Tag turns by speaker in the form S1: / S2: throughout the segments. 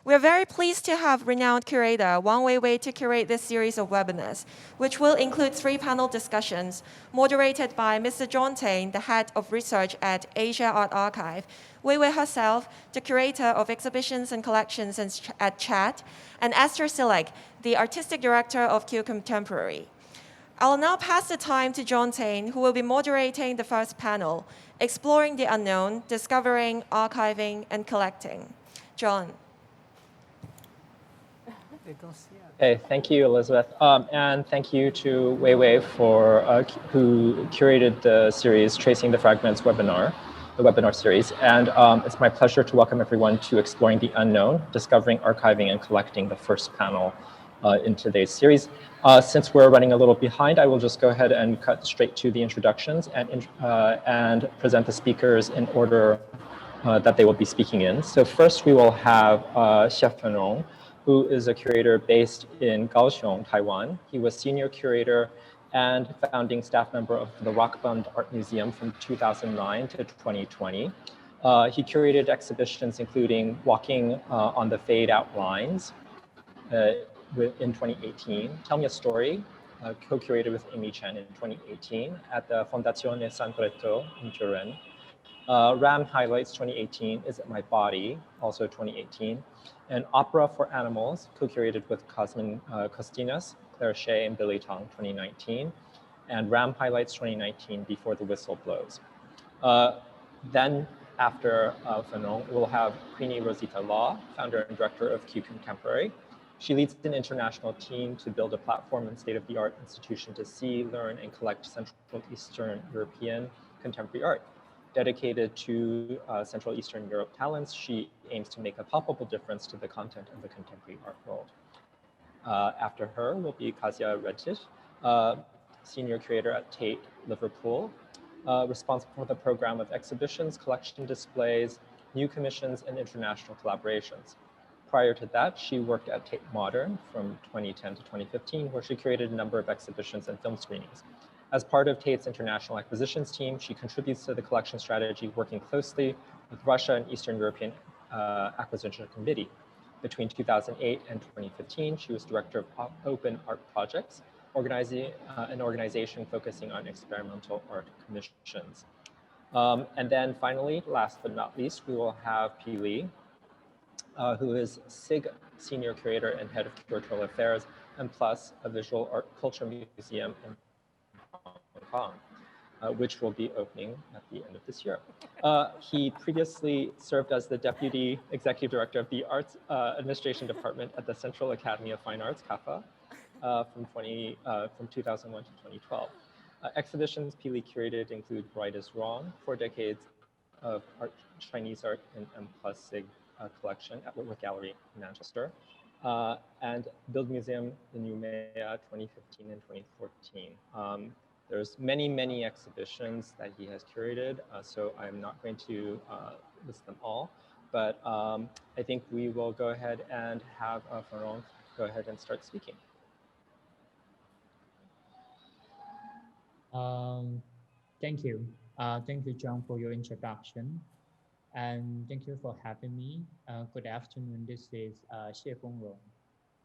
S1: We are very pleased to have renowned curator Wang Weiwei to curate this series of webinars, which will include 3 panel discussions moderated by Mr. John Tain, the head of research at Asia Art Archive, Weiwei herself, the curator of exhibitions and collections at CHAT, and Esther Silek, the artistic director of Q Contemporary. I'll now pass the time to John Tain, who will be moderating the first panel, Exploring the Unknown, Discovering, Archiving, and Collecting. John.
S2: Okay, thank you, Elizabeth. And thank you to Weiwei for who curated the series Tracing the Fragments webinar, the webinar series. And it's my pleasure to welcome everyone to Exploring the Unknown, Discovering, Archiving, and Collecting, the first panel in today's series. Since we're running a little behind, I will just go ahead and cut straight to the introductions and present the speakers in order that they will be speaking in. So first we will have Xia Fenrong, who is a curator based in Kaohsiung, Taiwan. He was senior curator and founding staff member of the Rockbund Art Museum from 2009 to 2020. He curated exhibitions including Walking on the Fade Out Lines in 2018, Tell Me a Story, co-curated with Amy Chen in 2018 at the Fondazione San Reto in Turin. RAM Highlights 2018, Is It My Body, also 2018. And Opera for Animals, co-curated with Cosmin Costinas, Claire Shea, and Billy Tong, 2019. And RAM Highlights 2019, Before the Whistle Blows. Then after Fanon, we'll have Queenie Rosita Law, founder and director of Q Contemporary. She leads an international team to build a platform and state-of-the-art institution to see, learn, and collect Central Eastern European contemporary art. Dedicated to Central Eastern Europe talents, she aims to make a palpable difference to the content of the contemporary art world. After her will be Kasia Reddish, senior curator at Tate Liverpool, responsible for the program of exhibitions, collection displays, new commissions, and international collaborations. Prior to that, she worked at Tate Modern from 2010 to 2015, where she curated a number of exhibitions and film screenings. As part of Tate's international acquisitions team, she contributes to the collection strategy, working closely with Russia and Eastern European Acquisition Committee. Between 2008 and 2015, she was director of Open Art Projects, organizing an organization focusing on experimental art commissions. And then finally, last but not least, we will have Pi Li, who is SIG senior curator and head of curatorial affairs, and plus a visual art culture museum in Hong Kong, which will be opening at the end of this year. He previously served as the Deputy Executive Director of the Arts Administration Department at the Central Academy of Fine Arts, KAF, from 2001 to 2012. Exhibitions Pili curated include Right is Wrong, 4 decades of Chinese art in M+ SIG collection at Whitworth Gallery in Manchester, and Build Museum in Umeå 2015 and 2014. There's many exhibitions that he has curated, so I'm not going to list them all, but I think we will go ahead and have Farong go ahead and start speaking.
S3: Thank you. Thank you, John, for your introduction. And thank you for having me. Good afternoon, this is Xie Fengrong.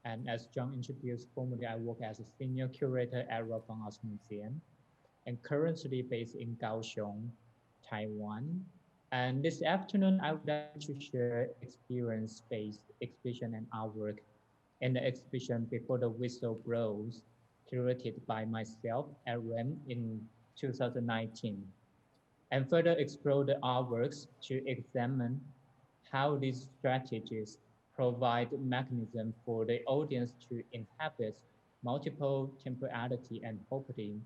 S3: And as John introduced, formerly I work as a senior curator at Rockbund Art Museum, and currently based in Kaohsiung, Taiwan. And this afternoon, I would like to share experience-based exhibition and artwork in the exhibition Before the Whistle Blows, curated by myself at REM in 2019. And further explore the artworks to examine how these strategies provide mechanism for the audience to inhabit multiple temporality and hopefully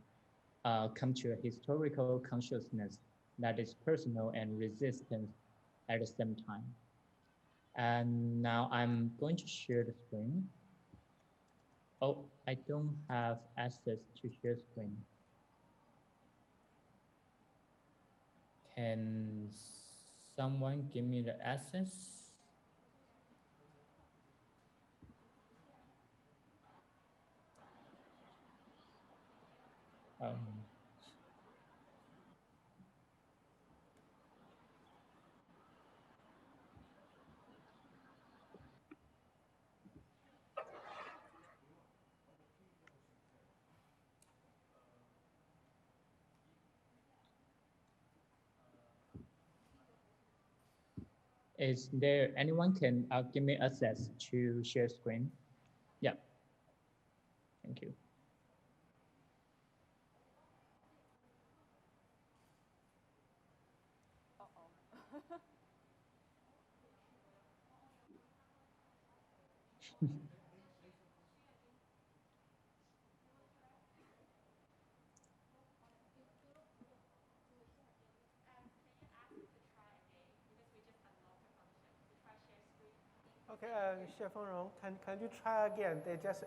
S3: come to a historical consciousness that is personal and resistant at the same time. And now I'm going to share the screen. Oh, I don't have access to share screen. Can someone give me the access? Is there anyone can give me access to share screen? Yeah. Thank you.
S4: Okay, Stefan, can you try again? They just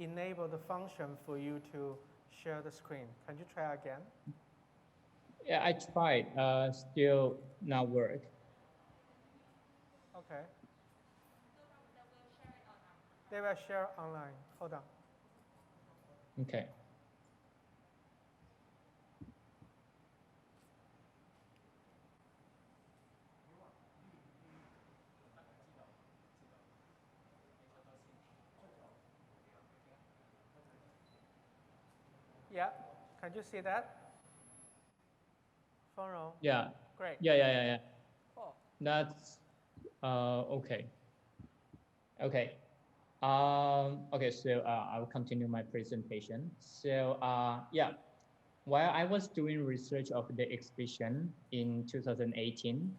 S4: enable the function for you to share the screen. Can you try again?
S3: Yeah, I tried. Still not work.
S4: Okay. They will share online. Hold on.
S3: Okay.
S4: Yeah. Can you see that? Feng
S3: Yeah.
S4: Great.
S3: Yeah.
S4: Cool.
S3: That's okay. Okay. Okay, so I will continue my presentation. So yeah, while I was doing research of the exhibition in 2018,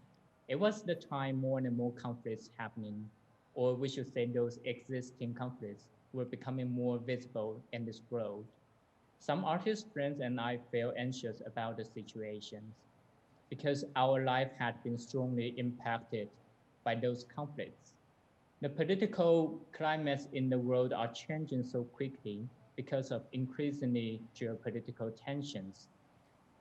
S3: it was the time more and more conflicts happening, or we should say those existing conflicts were becoming more visible in this world. Some artist friends and I felt anxious about the situations because our life had been strongly impacted by those conflicts. The political climates in the world are changing so quickly because of increasingly geopolitical tensions.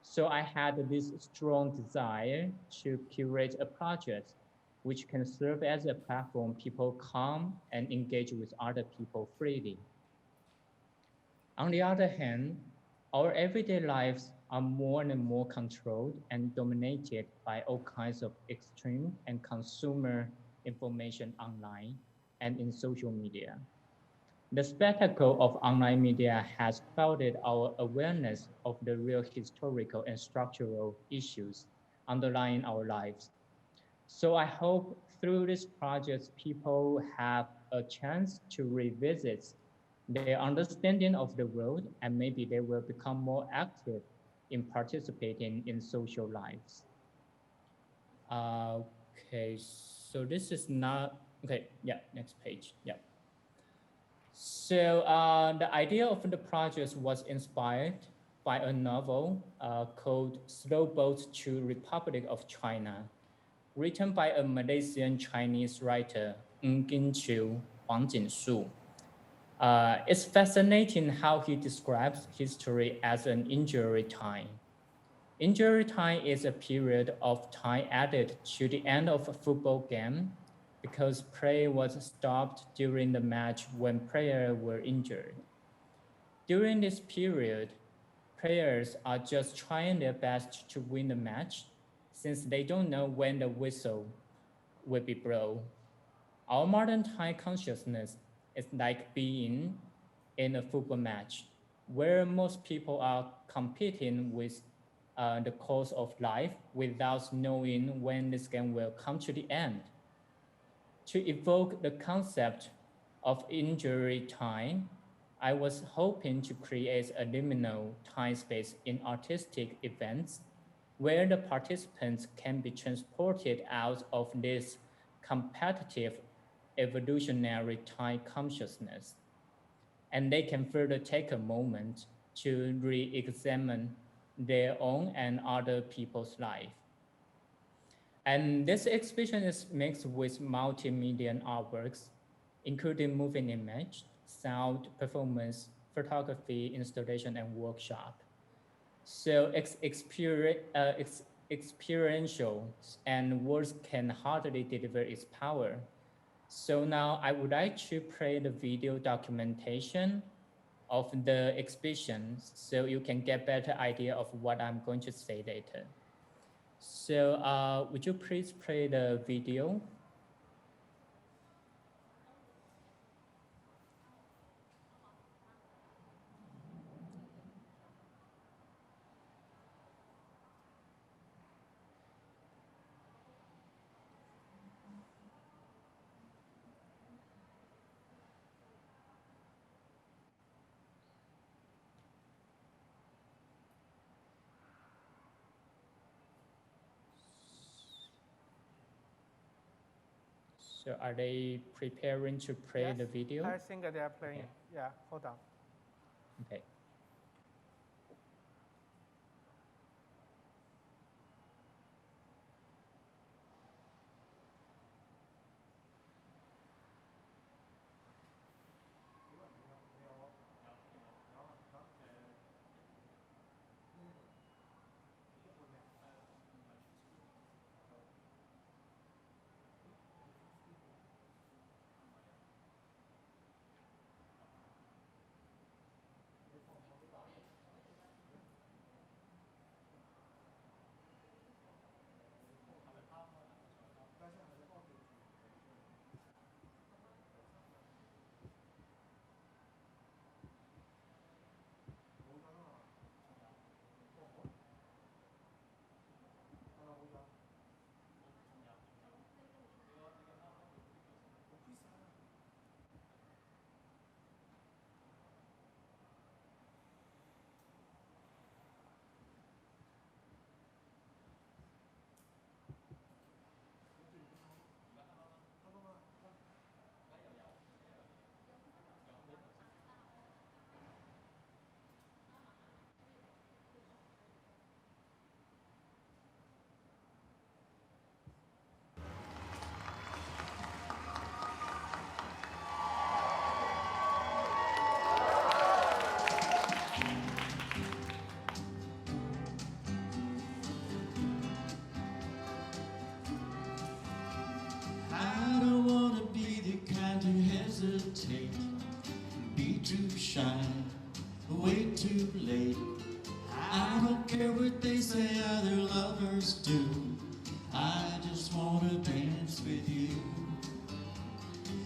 S3: So I had this strong desire to curate a project which can serve as a platform people come and engage with other people freely. On the other hand, our everyday lives are more and more controlled and dominated by all kinds of extreme and consumer information online and in social media. The spectacle of online media has clouded our awareness of the real historical and structural issues underlying our lives. So I hope through this project, people have a chance to revisit their understanding of the world, and maybe they will become more active in participating in social lives. Okay, so this is not, okay, yeah, next page, yeah. So the idea of the project was inspired by a novel called Slow Boat to Republic of China, written by a Malaysian Chinese writer, Ng Kin Chiu, Huang Jinsu. It's fascinating how he describes history as an injury time. Injury time is a period of time added to the end of a football game because play was stopped during the match when players were injured. During this period, players are just trying their best to win the match since they don't know when the whistle will be blown. Our modern time consciousness is like being in a football match where most people are competing with the course of life without knowing when this game will come to the end. To evoke the concept of injury time, I was hoping to create a liminal time space in artistic events where the participants can be transported out of this competitive evolutionary time consciousness, and they can further take a moment to re-examine their own and other people's life. And this exhibition is mixed with multimedia artworks, including moving image, sound, performance, photography, installation, and workshop. So it's experiential, and words can hardly deliver its power. So now I would like to play the video documentation of the exhibition so you can get better idea of what I'm going to say later. So would you please play the video? So are they preparing to play
S4: Yes,
S3: the video?
S4: I think they are playing.
S3: Okay.
S4: Yeah, hold on.
S3: Okay.
S5: I don't wanna be the kind to hesitate, be too shy, wait too late. I don't care what they say other lovers do, I just wanna dance with you.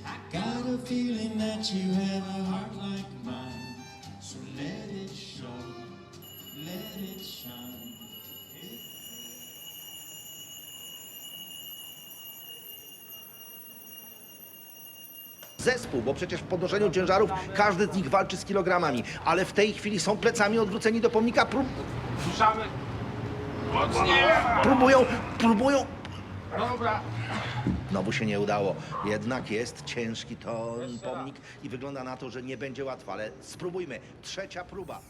S5: I got a feeling that you have a heart like mine, so let it show, let it shine.
S6: Zespół, bo przecież w podnoszeniu ciężarów każdy z nich walczy z kilogramami, ale w tej chwili są plecami odwróceni do pomnika,
S7: Ruszamy. Mocniej.
S6: próbują.
S7: Dobra.
S6: Znowu się nie udało. Jednak jest ciężki ten pomnik i wygląda na to, że nie będzie łatwo, ale spróbujmy. Trzecia próba.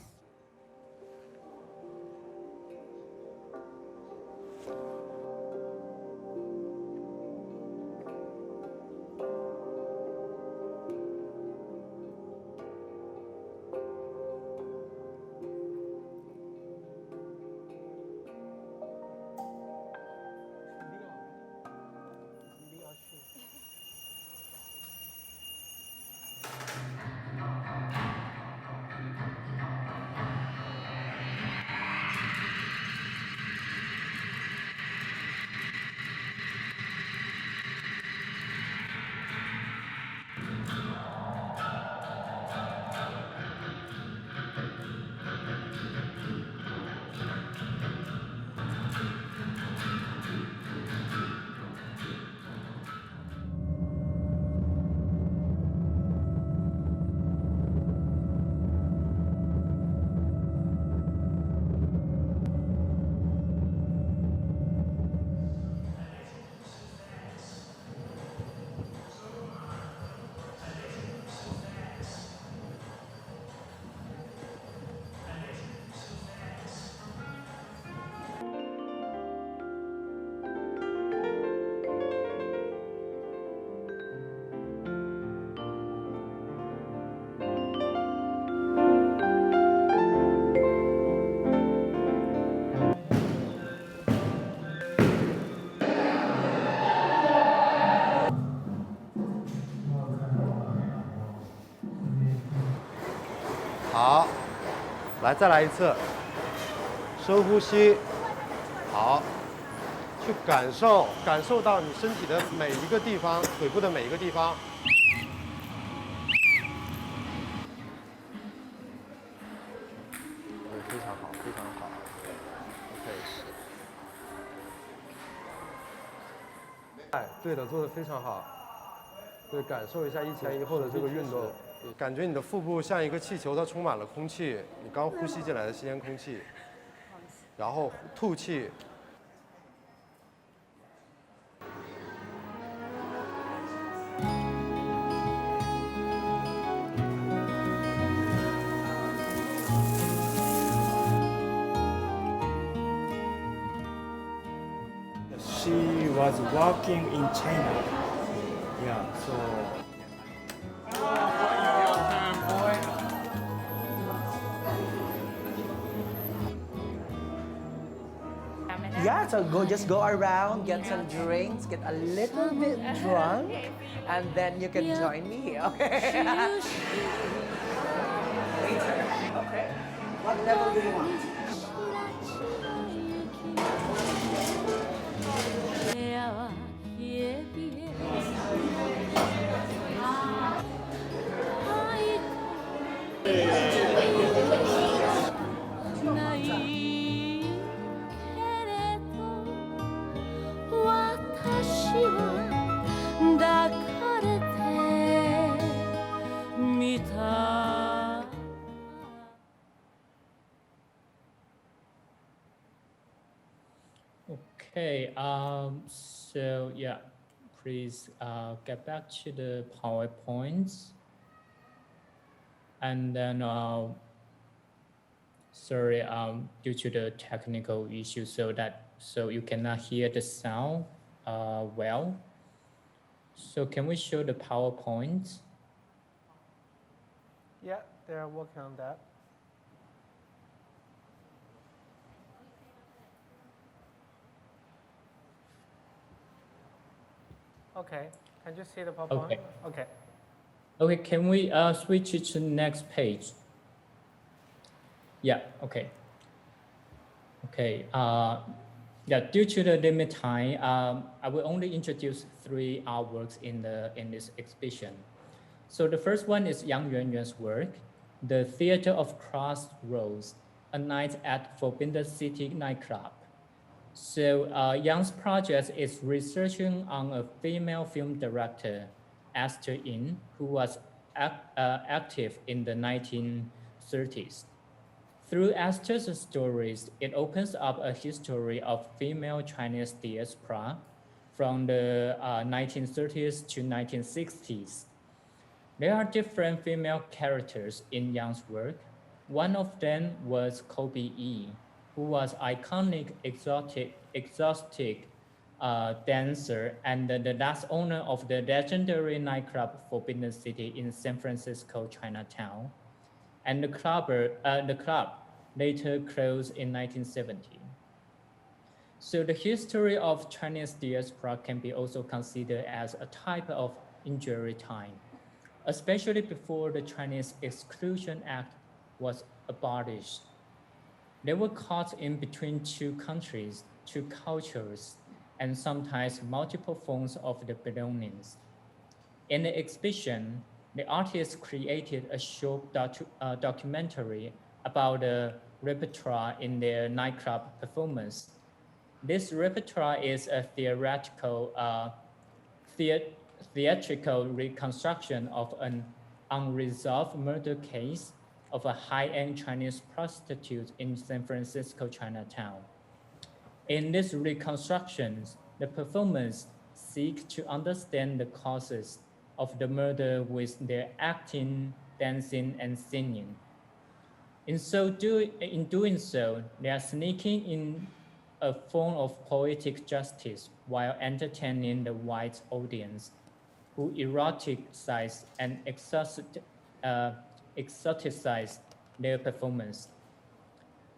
S8: 好，来再来一次，深呼吸，好，去感受到你身体的每一个地方，腿部的每一个地方。对，非常好，非常好。OK。哎，对的，做的非常好。对，感受一下一前一后的这个运动。感觉你的腹部像一个气球，它充满了空气，你刚呼吸进来的新鲜空气，然后吐气。
S9: was working in China. Yeah, so.
S10: Yeah, so just go around, get some drinks, get a little bit drunk, and then you can join me, okay? Later, okay? What level do you want?
S3: Okay, so yeah, please get back to the PowerPoints. And then, sorry, due to the technical issue, so you cannot hear the sound well. So can we show the PowerPoint?
S4: Yeah, they're working on that. Okay, can you see the PowerPoint?
S3: Okay.
S4: Okay.
S3: Okay, can we switch it to the next page? Yeah, okay. Okay, yeah, due to the limit time, I will only introduce 3 artworks in this exhibition. So the first one is Yang Yuanyuan's work, The Theater of Crossroads, A Night at Forbinder City Nightclub. So Yang's project is researching on a female film director, Esther Yin, who was active in the 1930s. Through Esther's stories, it opens up a history of female Chinese diaspora from the 1930s to 1960s. There are different female characters in Yang's work. One of them was Kobe Yi, who was iconic exotic dancer and the last owner of the legendary nightclub Forbidden City in San Francisco, Chinatown. And the club later closed in 1970. So the history of Chinese diaspora can be also considered as a type of injury time, especially before the Chinese Exclusion Act was abolished. They were caught in between 2 countries, 2 cultures, and sometimes multiple forms of the belongings. In the exhibition, the artists created a short documentary about the repertoire in their nightclub performance. This repertoire is a theatrical reconstruction of an unresolved murder case of a high-end Chinese prostitute in San Francisco, Chinatown. In these reconstructions, the performers seek to understand the causes of the murder with their acting, dancing, and singing. In doing so, they are sneaking in a form of poetic justice while entertaining the white audience, who eroticize and exoticize their performance.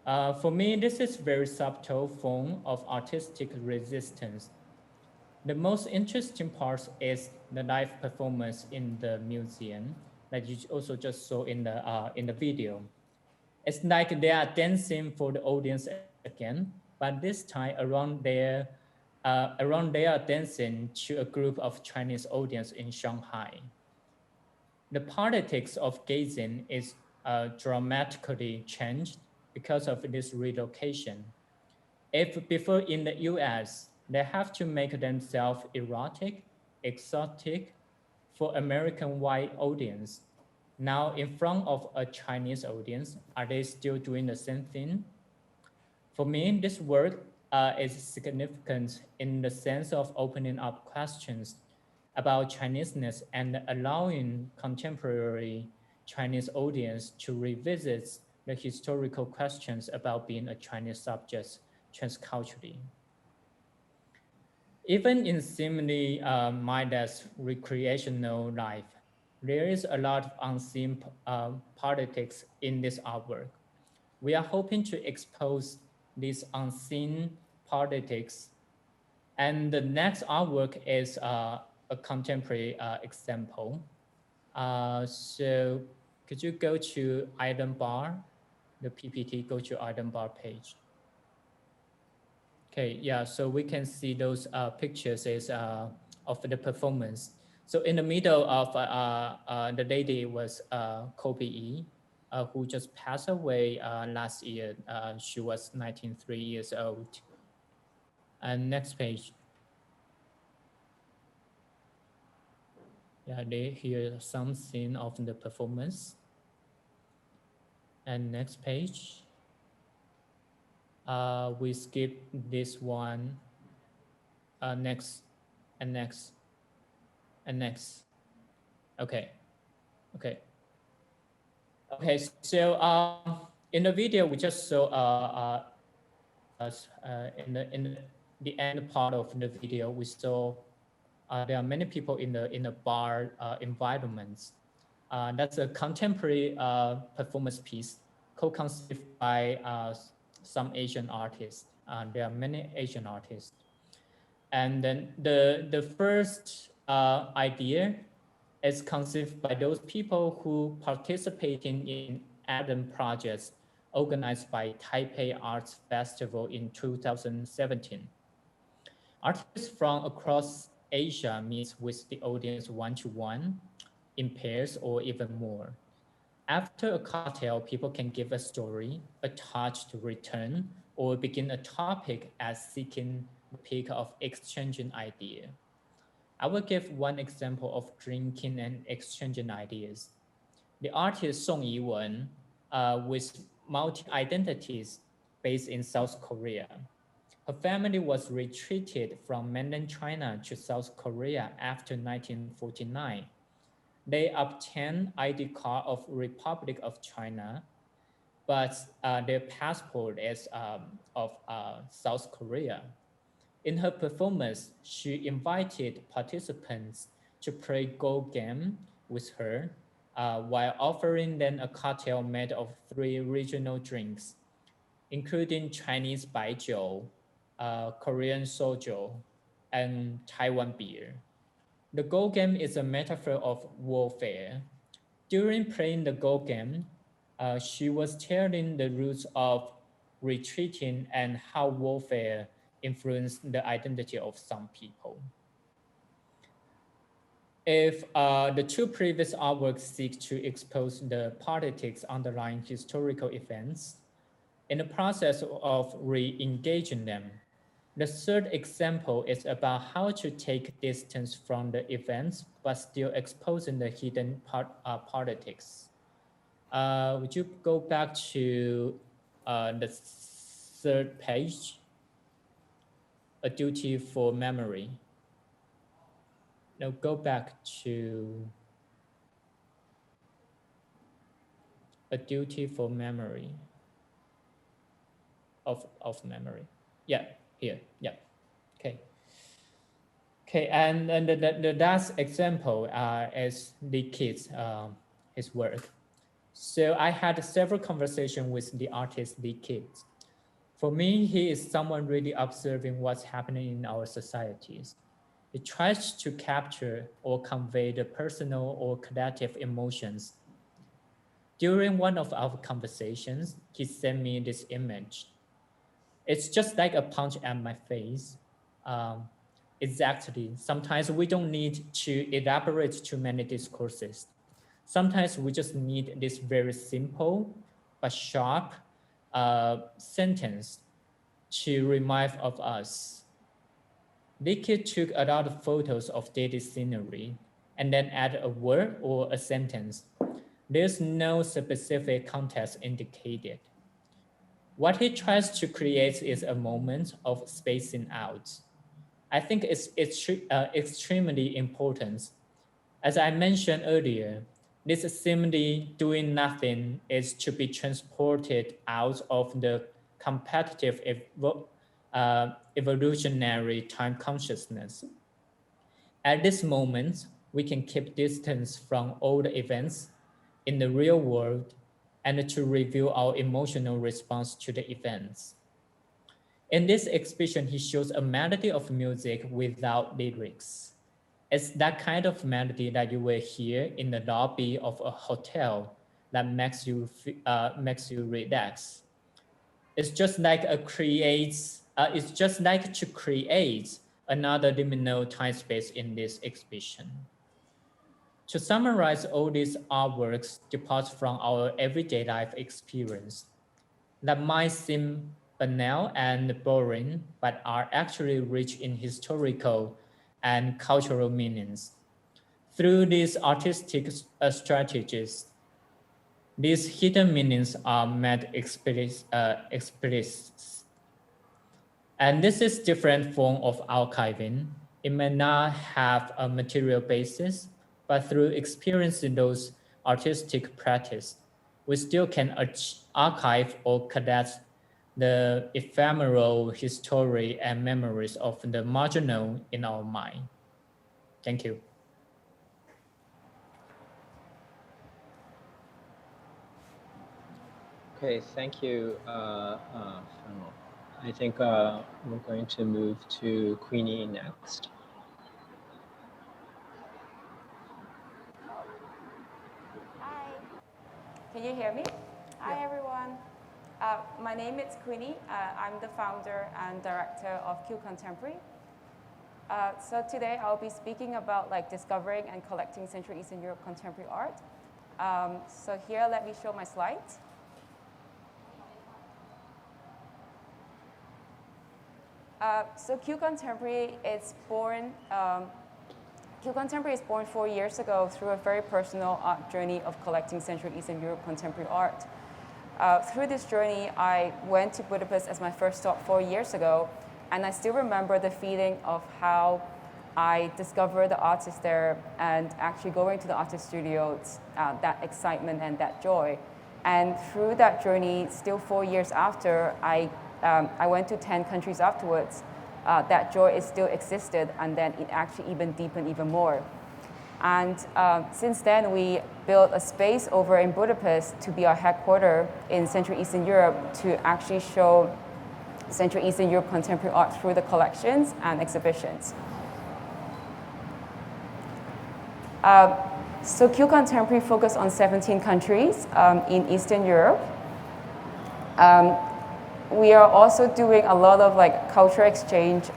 S3: For me, this is a very subtle form of artistic resistance. The most interesting part is the live performance in the museum that you also just saw in the video. It's like they are dancing for the audience again, but this time around they are dancing to a group of Chinese audience in Shanghai. The politics of gazing is dramatically changed because of this relocation. If before in the US, they have to make themselves erotic, exotic for American white audience. Now in front of a Chinese audience, are they still doing the same thing? For me, this work is significant in the sense of opening up questions about Chineseness and allowing contemporary Chinese audience to revisit the historical questions about being a Chinese subject transculturally. Even in seemingly mindless recreational life, there is a lot of unseen politics in this artwork. We are hoping to expose these unseen politics. And the next artwork is a contemporary example. So could you go to item bar, the PPT, go to item bar page. Okay, yeah, so we can see those pictures is of the performance. So in the middle of the lady was Kobe E, who just passed away last year. She was 93 years old. And next page. Yeah, here some scene of the performance. And next page. We skip this one. Next, and next, and next. Okay, okay. Okay, so in the video, we just saw in the end part of the video, we saw there are many people in the bar environments. That's a contemporary performance piece co-conceived by some Asian artists. There are many Asian artists. And then the first idea is conceived by those people who participating in Adam projects organized by Taipei Arts Festival in 2017. Artists from across Asia meet with the audience one-to-one, in pairs, or even more. After a cocktail, people can give a story, a touch to return, or begin a topic as seeking the peak of exchanging idea. I will give one example of drinking and exchanging ideas. The artist Song Yiwen, with multi-identities based in South Korea. Her family was retreated from mainland China to South Korea after 1949. They obtained ID card of Republic of China, but their passport is of South Korea. In her performance, she invited participants to play Go game with her while offering them a cocktail made of 3 regional drinks, including Chinese baijiu, Korean soju, and Taiwan beer. The Go game is a metaphor of warfare. During playing the Go game, she was telling the roots of retreating and how warfare influenced the identity of some people. If the 2 previous artworks seek to expose the politics underlying historical events, in the process of re-engaging them, the third example is about how to take distance from the events, but still exposing the hidden politics. Would you go back to the 3rd page? A duty for memory. No, go back to a duty for memory of memory. Yeah, here, yeah, okay. Okay, and the last example is the kids, his work. So I had several conversations with the artist, the kids. For me, he is someone really observing what's happening in our societies. He tries to capture or convey the personal or collective emotions. During one of our conversations, he sent me this image. It's just like a punch at my face. Exactly. Sometimes we don't need to elaborate too many discourses. Sometimes we just need this very simple but sharp sentence to remind of us. The kid took a lot of photos of daily scenery and then add a word or a sentence. There's no specific context indicated. What he tries to create is a moment of spacing out. I think it's extremely important. As I mentioned earlier, this seemingly doing nothing is to be transported out of the competitive evolutionary time consciousness. At this moment, we can keep distance from all the events in the real world and to review our emotional response to the events. In this exhibition, he shows a melody of music without lyrics. It's that kind of melody that you will hear in the lobby of a hotel that makes you relax. It's just like to create another liminal time space in this exhibition. To summarize, all these artworks depart from our everyday life experience that might seem banal and boring, but are actually rich in historical and cultural meanings. Through these artistic strategies, these hidden meanings are made explicit. And this is different form of archiving. It may not have a material basis, but through experiencing those artistic practice, we still can archive or collect the ephemeral history and memories of the marginal in our mind. Thank you.
S2: Okay, thank you, Fernand. I think we're going to move to Queenie next.
S11: Hi. Can you hear me? Hi, everyone. My name is Queenie. I'm the founder and director of Q Contemporary. So today I'll be speaking about discovering and collecting Central Eastern Europe contemporary art. So here, let me show my slides. So Q Contemporary is born. Q Contemporary is born 4 years ago through a very personal art journey of collecting Central Eastern Europe contemporary art. Through this journey, I went to Budapest as my first stop 4 years ago, and I still remember the feeling of how I discovered the artists there and actually going to the artist studios, that excitement and that joy. And through that journey, still 4 years after, I went to 10 countries afterwards. That joy is still existed, and then it actually even deepened even more. And since then, we built a space over in Budapest to be our headquarters in Central Eastern Europe to actually show Central Eastern Europe contemporary art through the collections and exhibitions. So Q Contemporary focused on 17 countries in Eastern Europe. We are also doing a lot of cultural exchange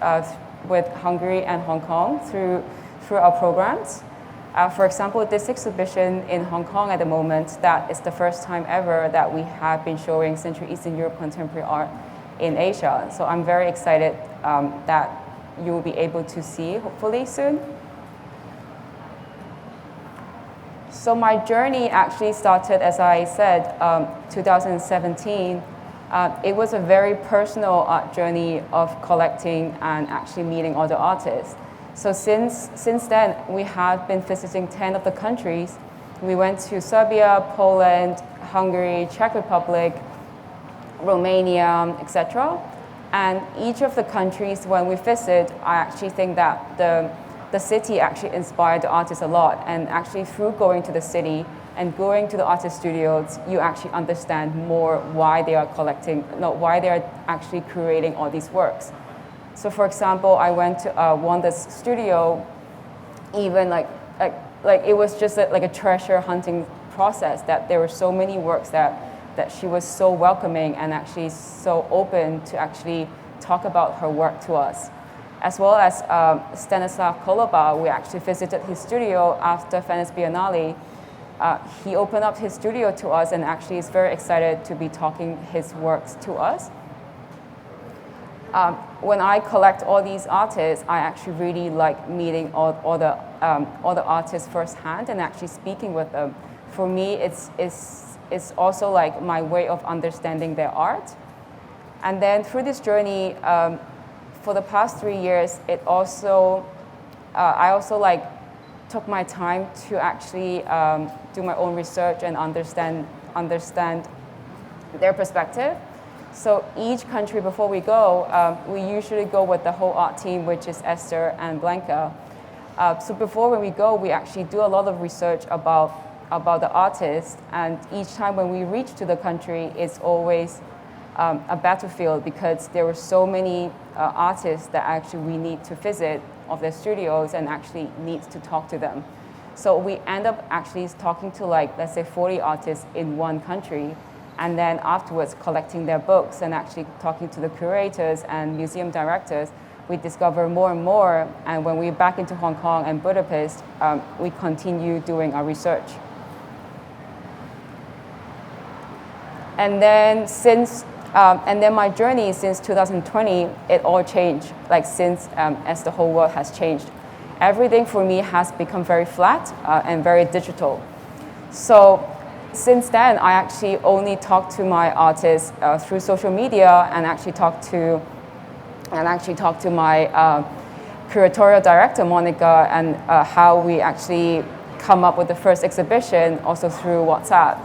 S11: with Hungary and Hong Kong through our programs. For example, this exhibition in Hong Kong at the moment, that is the first time ever that we have been showing Central Eastern Europe contemporary art in Asia. So I'm very excited that you will be able to see hopefully soon. So my journey actually started, as I said, 2017. It was a very personal art journey of collecting and actually meeting other artists. So since then, we have been visiting 10 of the countries. We went to Serbia, Poland, Hungary, Czech Republic, Romania, etc. And each of the countries, when we visit, I actually think that the city actually inspired the artists a lot. And actually through going to the city and going to the artist studios, you actually understand more why they are collecting, why they are actually creating all these works. So for example, I went to Wanda's studio, even it was just a treasure hunting process, that there were so many works that she was so welcoming and actually so open to actually talk about her work to us. As well as Stanislav Koloba, we actually visited his studio after Venice Biennale. He opened up his studio to us and actually is very excited to be talking his works to us. When I collect all these artists, I actually really like meeting all the artists firsthand and actually speaking with them. For me, it's also like my way of understanding their art. And then through this journey, for the past 3 years, I also took my time to actually do my own research and understand their perspective. So each country before we go, we usually go with the whole art team, which is Esther and Blanca. So before when we go, we actually do a lot of research about the artist, and each time when we reach to the country, it's always a battlefield because there were so many artists that actually we need to visit of their studios and actually need to talk to them. So we end up actually talking to like, let's say 40 artists in one country, and then afterwards collecting their books and actually talking to the curators and museum directors. We discover more and more, and when we're back into Hong Kong and Budapest, we continue doing our research. And then my journey since 2020, it all changed, like since as the whole world has changed. Everything for me has become very flat and very digital. So since then, I actually only talk to my artists through social media and actually talk to my curatorial director, Monica, and how we actually come up with the first exhibition also through WhatsApp.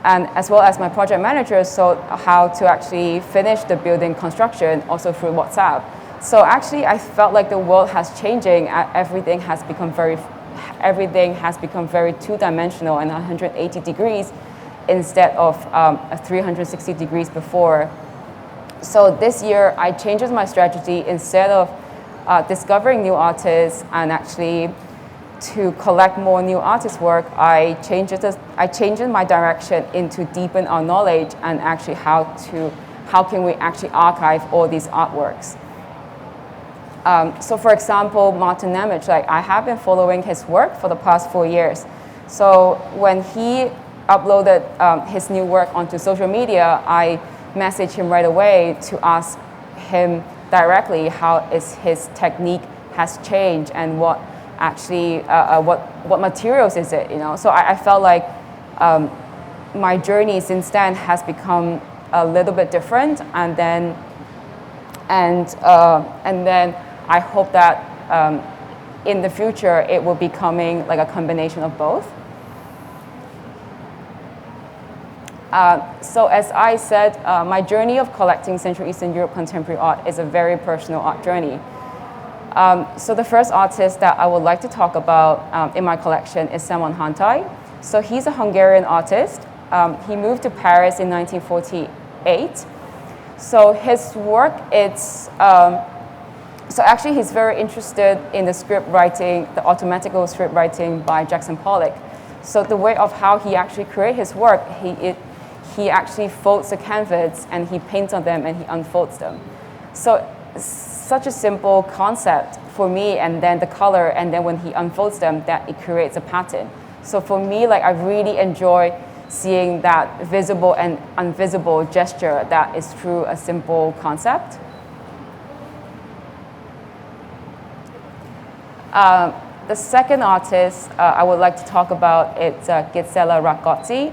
S11: And as well as my project manager, so how to actually finish the building construction also through WhatsApp. So actually, I felt like the world has changing. Everything has become very two-dimensional and 180 degrees instead of 360 degrees before. So this year, I changed my strategy. Instead of discovering new artists and actually to collect more new artist work, I changed my direction into deepen our knowledge and actually how can we actually archive all these artworks. So for example, Martin Nemesh, like I have been following his work for the past 4 years. So when he uploaded his new work onto social media, I messaged him right away to ask him directly how his technique has changed and what actually what materials is it, you know. So I felt like my journey since then has become a little bit different, and then I hope that in the future it will be coming like a combination of both. So as I said, my journey of collecting Central Eastern Europe contemporary art is a very personal art journey. So the first artist that I would like to talk about in my collection is Szemon Hantai. So he's a Hungarian artist. He moved to Paris in 1948. So his work, so actually he's very interested in the script writing, the automatical script writing by Jackson Pollock. So the way of how he actually creates his work, he actually folds the canvas and he paints on them and he unfolds them. So such a simple concept for me, and then the color, and then when he unfolds them, that it creates a pattern. So for me, like I really enjoy seeing that visible and invisible gesture that is through a simple concept. The second artist I would like to talk about is Gitzella Ragatti.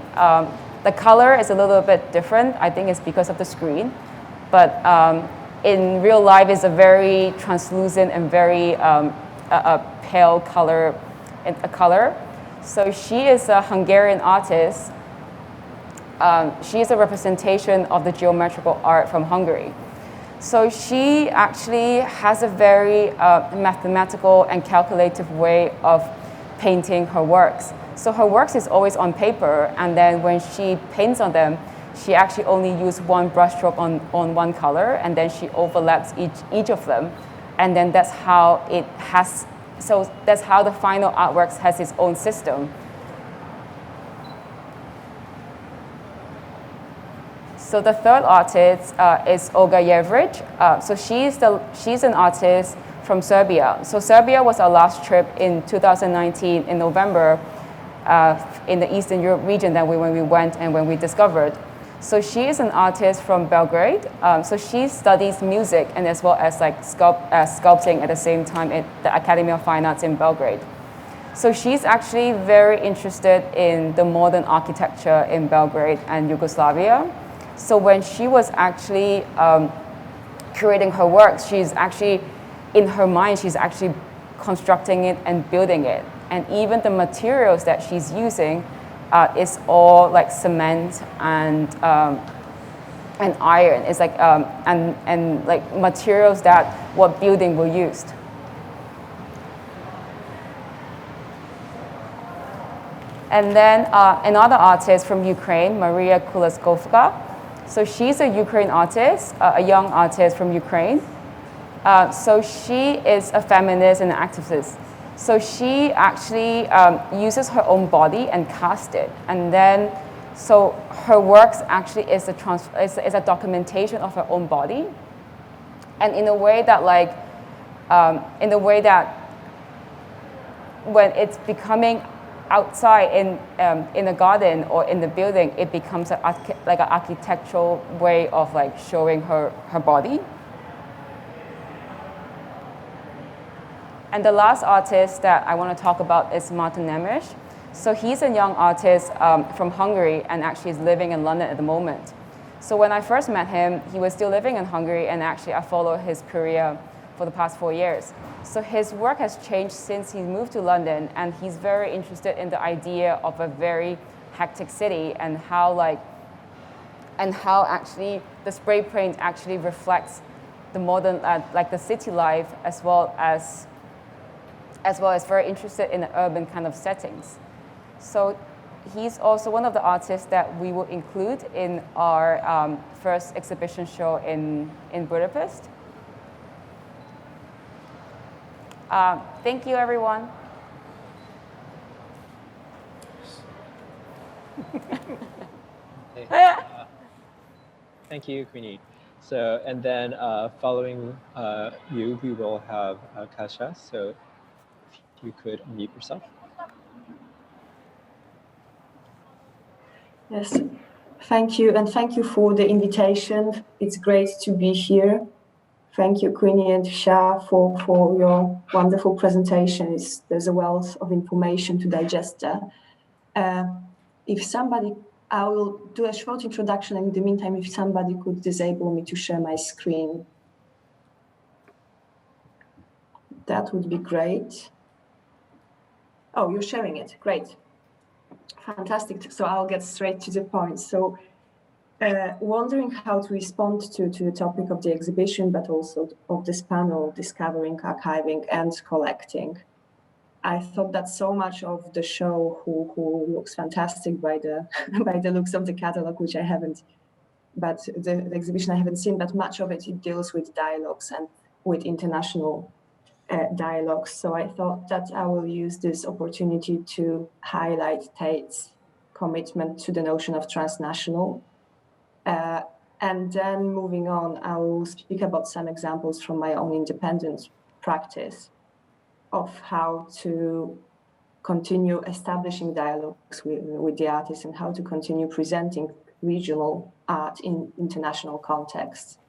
S11: The color is a little bit different. I think it's because of the screen, but in real life it's a very translucent and very pale color. So she is a Hungarian artist. She is a representation of the geometrical art from Hungary. So she actually has a very mathematical and calculative way of painting her works. So her works is always on paper, and then when she paints on them, she actually only uses one brushstroke on one color, and then she overlaps each of them, and then that's how it has. So that's how the final artworks has its own system. So the third artist is Olga Yevrich. So she's an artist from Serbia. So Serbia was our last trip in 2019 in November in the Eastern Europe region when we went and when we discovered. So she is an artist from Belgrade. So she studies music and as well as like sculpting at the same time at the Academy of Fine Arts in Belgrade. So she's actually very interested in the modern architecture in Belgrade and Yugoslavia. So when she was actually creating her works, she's actually, in her mind, she's actually constructing it and building it. And even the materials that she's using is all like cement and and iron. It's like and like materials that what building were used. And then another artist from Ukraine, Maria Kulaskovica. So she's a Ukraine artist, a young artist from Ukraine. So she is a feminist and an activist. So she actually uses her own body and casts it. And then, so her works actually is a documentation of her own body. And in a way that like, when it's becoming outside in a garden or in the building, it becomes like an architectural way of like showing her body. And the last artist that I want to talk about is Martin Nemesh. So he's a young artist from Hungary and actually is living in London at the moment. So when I first met him, he was still living in Hungary, and actually I followed his career for the past 4 years. So his work has changed since he moved to London, and he's very interested in the idea of a very hectic city and how actually the spray paint actually reflects the modern, like the city life, as well as very interested in the urban kind of settings. So he's also one of the artists that we will include in our first exhibition show in Budapest. Thank you, everyone.
S2: Thank you, Queenie. So, and then following you, we will have Kasia. So if you could unmute yourself.
S12: Yes, thank you, and thank you for the invitation. It's great to be here. Thank you, Queenie and Shah, for your wonderful presentations. There's a wealth of information to digest there. I will do a short introduction, and in the meantime, if somebody could disable me to share my screen, that would be great. Oh, you're sharing it, great. Fantastic, so I'll get straight to the point. So, wondering how to respond to the topic of the exhibition, but also of this panel, discovering, archiving, and collecting. I thought that so much of the show, who looks fantastic by the by the looks of the catalog, which I haven't, but the exhibition I haven't seen, but much of it deals with dialogues and with international dialogues. So I thought that I will use this opportunity to highlight Tate's commitment to the notion of transnational. And then moving on, I will speak about some examples from my own independent practice of how to continue establishing dialogues with the artists and how to continue presenting regional art in international contexts.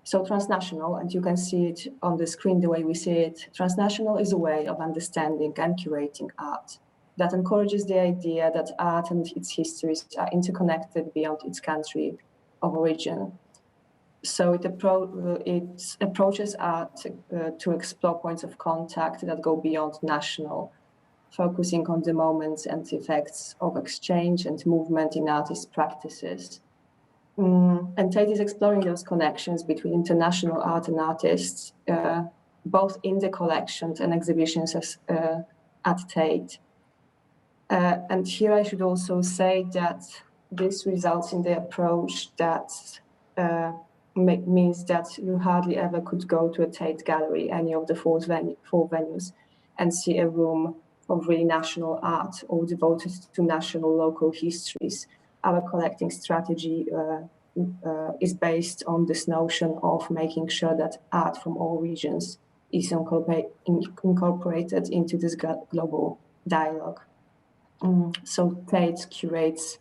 S12: So transnational, and you can see it on the screen the way we see it, transnational is a way of understanding and curating art that encourages the idea that art and its histories are interconnected beyond its country of origin. So it approaches art to explore points of contact that go beyond national, focusing on the moments and effects of exchange and movement in artist practices. And Tate is exploring those connections between international art and artists, both in the collections and exhibitions at Tate. And here I should also say that this results in the approach that means that you hardly ever could go to a Tate gallery, any of the four venues, and see a room of really national art or devoted to national local histories. Our collecting strategy is based on this notion of making sure that art from all regions is incorporated into this global dialogue. So Tate curates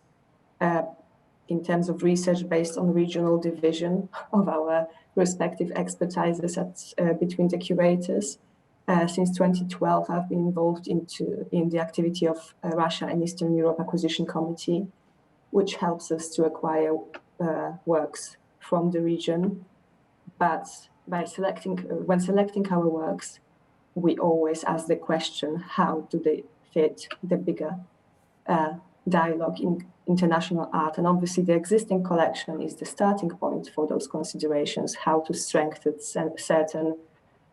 S12: in terms of research based on regional division of our respective expertises between the curators. Since 2012, I've been involved in the activity of Russia and Eastern Europe Acquisition Committee, which helps us to acquire works from the region. But when selecting our works, we always ask the question, how do they fit the bigger dialogue in international art. And obviously the existing collection is the starting point for those considerations, how to strengthen certain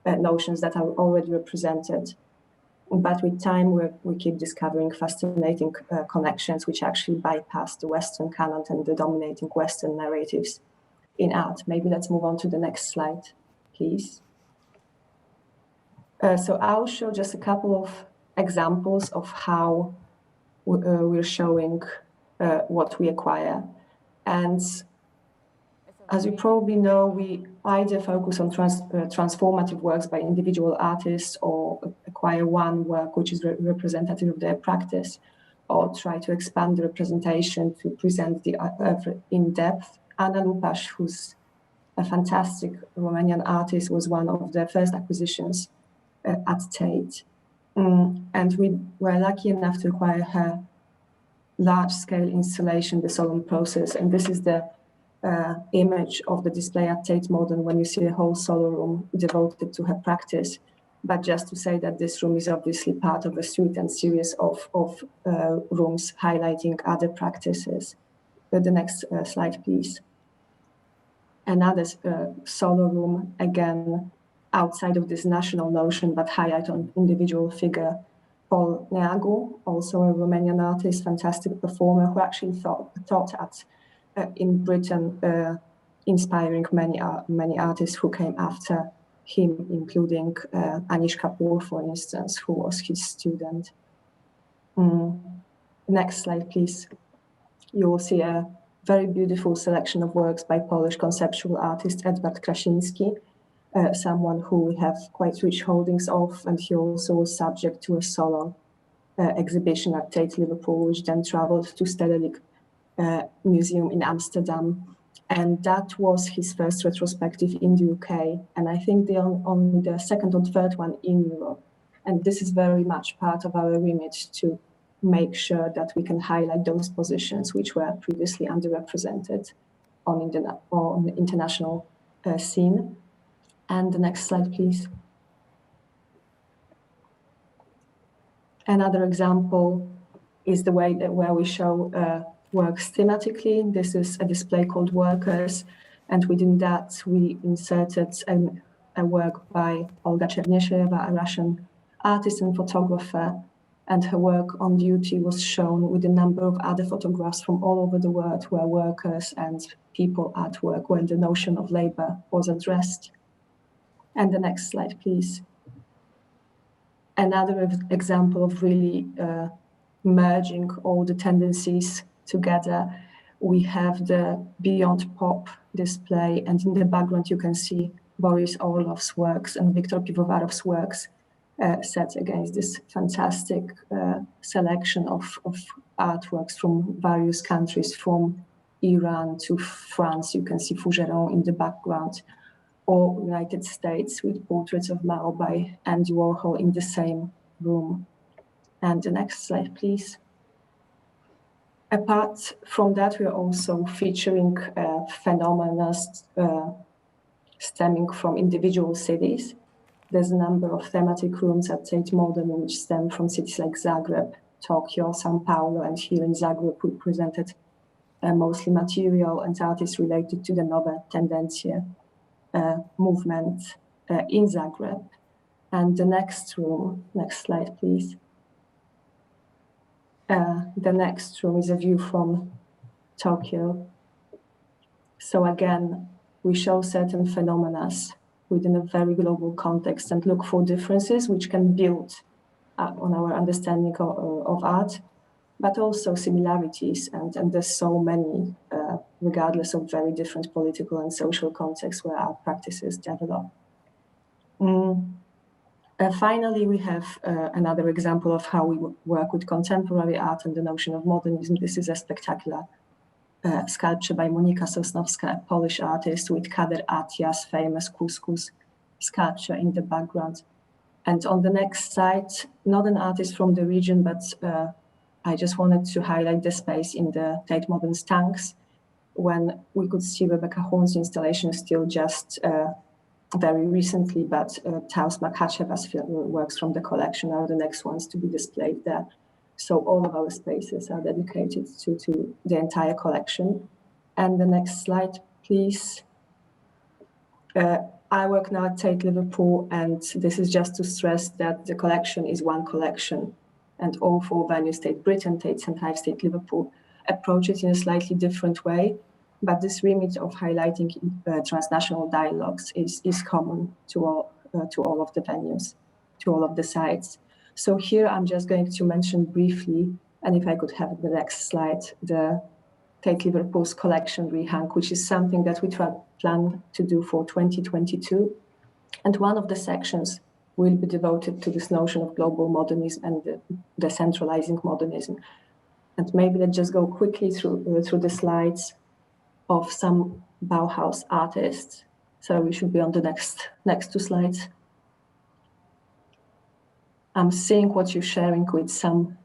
S12: notions that are already represented. But with time, we keep discovering fascinating connections which actually bypass the Western canon and the dominating Western narratives in art. Maybe let's move on to the next slide, please. So I'll show just a couple of examples of how we're showing what we acquire. And as you probably know, we either focus on transformative works by individual artists or acquire one work which is representative of their practice, or try to expand the representation to present the in depth. Anna Lupach, who's a fantastic Romanian artist, was one of the first acquisitions at Tate. And we were lucky enough to acquire her large-scale installation, The Solemn Process. And this is the image of the display at Tate Modern when you see a whole solo room devoted to her practice. But just to say that this room is obviously part of a suite and series of rooms highlighting other practices. The next slide, please. Another solo room, again, outside of this national notion, but highlight on individual figure. Paul Neagu, also a Romanian artist, fantastic performer, who actually taught at in Britain, inspiring many artists who came after him, including Anish Kapoor, for instance, who was his student. Next slide, please. You will see a very beautiful selection of works by Polish conceptual artist Edward Krasinski, someone who we have quite rich holdings of, and he also was subject to a solo exhibition at Tate Liverpool, which then traveled to Stedelijk Museum in Amsterdam. And that was his first retrospective in the UK, and I think only the second or third one in Europe. And this is very much part of our remit to make sure that we can highlight those positions which were previously underrepresented on the international scene. And the next slide, please. Another example is the way that where we show works thematically. This is a display called Workers, and within that we inserted a work by Olga Yevrich, a Russian artist and photographer, and her work on duty was shown with a number of other photographs from all over the world where workers and people at work, where the notion of labor was addressed. And the next slide, please. Another example of really merging all the tendencies together. We have the Beyond Pop display, and in the background you can see Boris Orlov's works and Viktor Pivovarov's works set against this fantastic selection of artworks from various countries, from Iran to France. You can see Fougeron in the background, or United States with portraits of Mao by Andy Warhol in the same room. And the next slide, please. Apart from that, we are also featuring phenomena stemming from individual cities. There's a number of thematic rooms at Tate Modern which stem from cities like Zagreb, Tokyo, Sao Paulo, and here in Zagreb we presented mostly material and artists related to the Nowe Tendencje movement in Zagreb. And the next room, next slide, please. The next room is a view from Tokyo. So again, we show certain phenomena within a very global context and look for differences which can build on our understanding of art, but also similarities. And there's so many, regardless of very different political and social contexts where our practices develop. Finally, we have another example of how we work with contemporary art and the notion of modernism. This is a spectacular sculpture by Monika Sosnowska, a Polish artist, with Kader Attia's famous Couscous sculpture in the background. And on the next slide, not an artist from the region, but I just wanted to highlight the space in the Tate Modern's tanks, when we could see Rebecca Horn's installation still just very recently, but Taos Makhacheva's works from the collection are the next ones to be displayed there. So all of our spaces are dedicated to the entire collection. And the next slide, please. I work now at Tate Liverpool, and this is just to stress that the collection is one collection, and all 4 venues, Tate Britain, Tate St. Ives, Tate Liverpool, approach it in a slightly different way. But this remit of highlighting transnational dialogues is common to all of the venues, to all of the sites. So here I'm just going to mention briefly, and if I could have the next slide, the Tate Liverpool's collection rehang, which is something that we plan to do for 2022. And one of the sections will be devoted to this notion of global modernism and the decentralizing modernism. And maybe let's just go quickly through the slides of some Bauhaus artists. So we should be on the next 2 slides. I'm seeing what you're sharing with some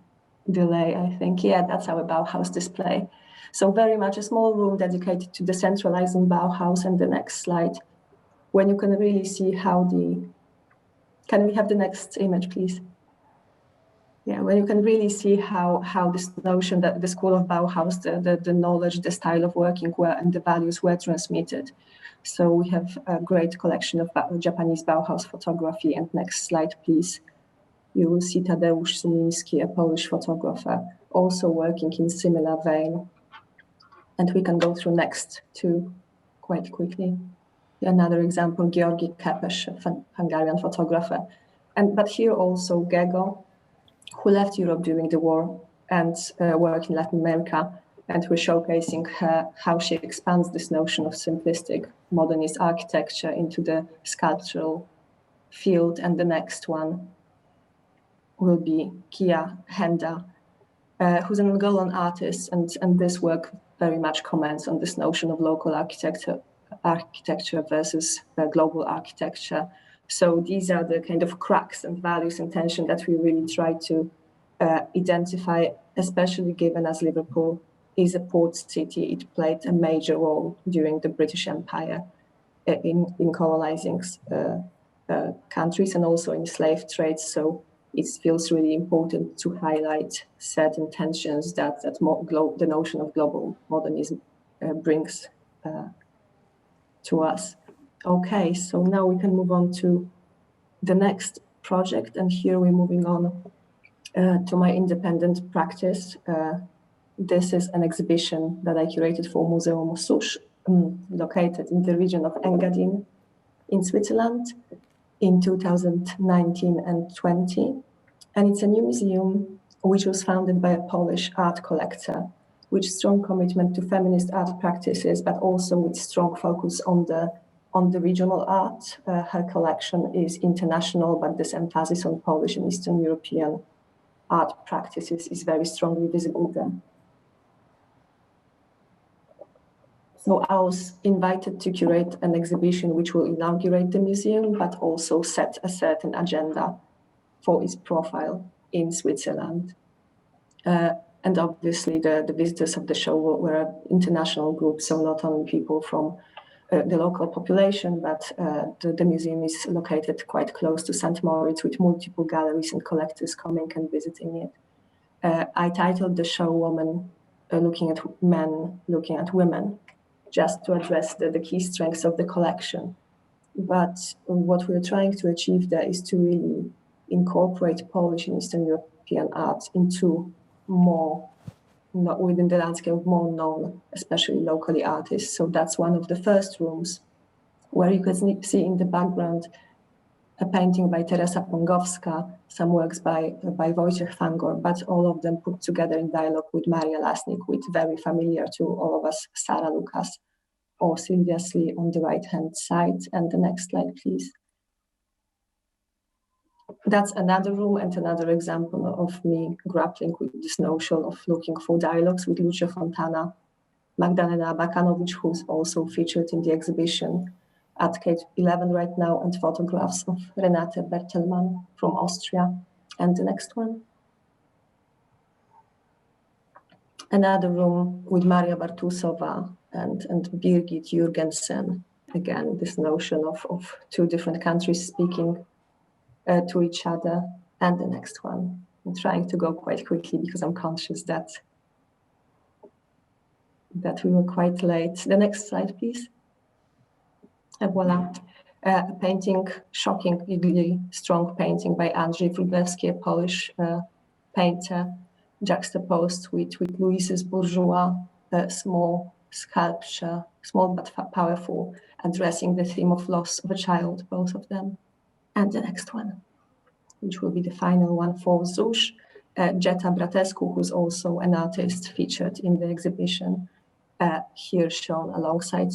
S12: delay, I think. Yeah, that's our Bauhaus display. So very much a small room dedicated to decentralizing Bauhaus. And the next slide, when you can really see how can we have the next image, please? Yeah, when you can really see how this notion that the school of Bauhaus, the knowledge, the style of working and the values were transmitted. So we have a great collection of Japanese Bauhaus photography. And next slide, please. You will see Tadayoshinsky, a Polish photographer, also working in similar vein. And we can go through next 2 quite quickly. Another example, Georgi Kepes, a Hungarian photographer. But here also Gego, who left Europe during the war and worked in Latin America. And we're showcasing how she expands this notion of simplistic modernist architecture into the sculptural field. And the next one will be Kia Henda, who's an Angolan artist, and this work very much comments on this notion of local architecture versus global architecture. So these are the kind of cracks and values and tension that we really try to identify, especially given as Liverpool is a port city. It played a major role during the British Empire in colonizing countries and also in slave trade. So it feels really important to highlight certain tensions that the notion of global modernism brings to us. Okay, so now we can move on to the next project, and here we're moving on to my independent practice. This is an exhibition that I curated for Muzeum Susz, located in the region of Engadin in Switzerland in 2019 and 20. And it's a new museum which was founded by a Polish art collector with strong commitment to feminist art practices, but also with strong focus on the regional art. Her collection is international, but this emphasis on Polish and Eastern European art practices is very strongly visible there. So I was invited to curate an exhibition which will inaugurate the museum, but also set a certain agenda for its profile in Switzerland. And obviously the visitors of the show were an international group, so not only people from the local population, but the museum is located quite close to St. Moritz with multiple galleries and collectors coming and visiting it. I titled the show Woman Looking at Men, Looking at Women, just to address the key strengths of the collection. But what we're trying to achieve there is to really incorporate Polish and Eastern European art into more, not within the landscape of more known, especially locally artists. So that's one of the first rooms where you can see in the background a painting by Teresa Pongowska, some works by Wojciech Fangor, but all of them put together in dialogue with Maria Lasnik, with very familiar to all of us, Sara Lucas or Sylvia Slee on the right-hand side. And the next slide, please. That's another room and another example of me grappling with this notion of looking for dialogues with Lucio Fontana, Magdalena Bakanowicz, who's also featured in the exhibition at Cage 11 right now, and photographs of Renate Bertelmann from Austria. And the next one. Another room with Maria Bartusova and Birgit Jürgensen. Again, this notion of 2 different countries speaking to each other. And the next one, I'm trying to go quite quickly because I'm conscious that we were quite late. The next slide, please. And voila. A painting, shockingly strong painting by Andrzej Pruvelski, a Polish painter, juxtaposed with Louise's bourgeois, small sculpture, small but powerful, addressing the theme of loss of a child, both of them. And the next one, which will be the final one for Zush, Jeta Bratescu, who's also an artist featured in the exhibition, here shown alongside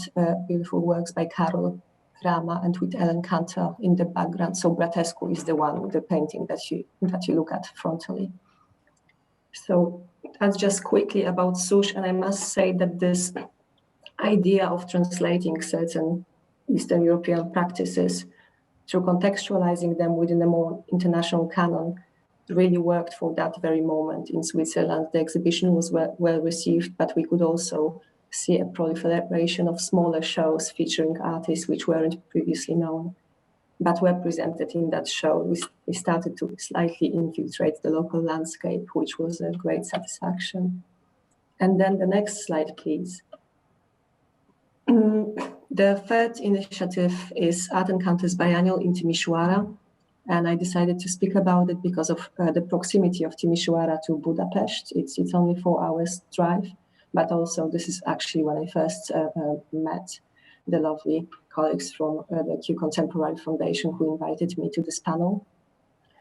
S12: beautiful works by Karol Rama and with Ellen Cantor in the background. So Bratescu is the painting that you look at frontally. So that's just quickly about Zush, and I must say that this idea of translating certain Eastern European practices through contextualizing them within a more international canon really worked for that very moment in Switzerland. The exhibition was well received, but we could also see a proliferation of smaller shows featuring artists which weren't previously known, but were presented in that show. We started to slightly infiltrate the local landscape, which was a great satisfaction. And then the next slide, please. The third initiative is Art Encounters Biennial in Timișoara, and I decided to speak about it because of the proximity of Timișoara to Budapest. It's only 4 hours drive, but also this is actually when I first met the lovely colleagues from the Q Contemporary Foundation who invited me to this panel.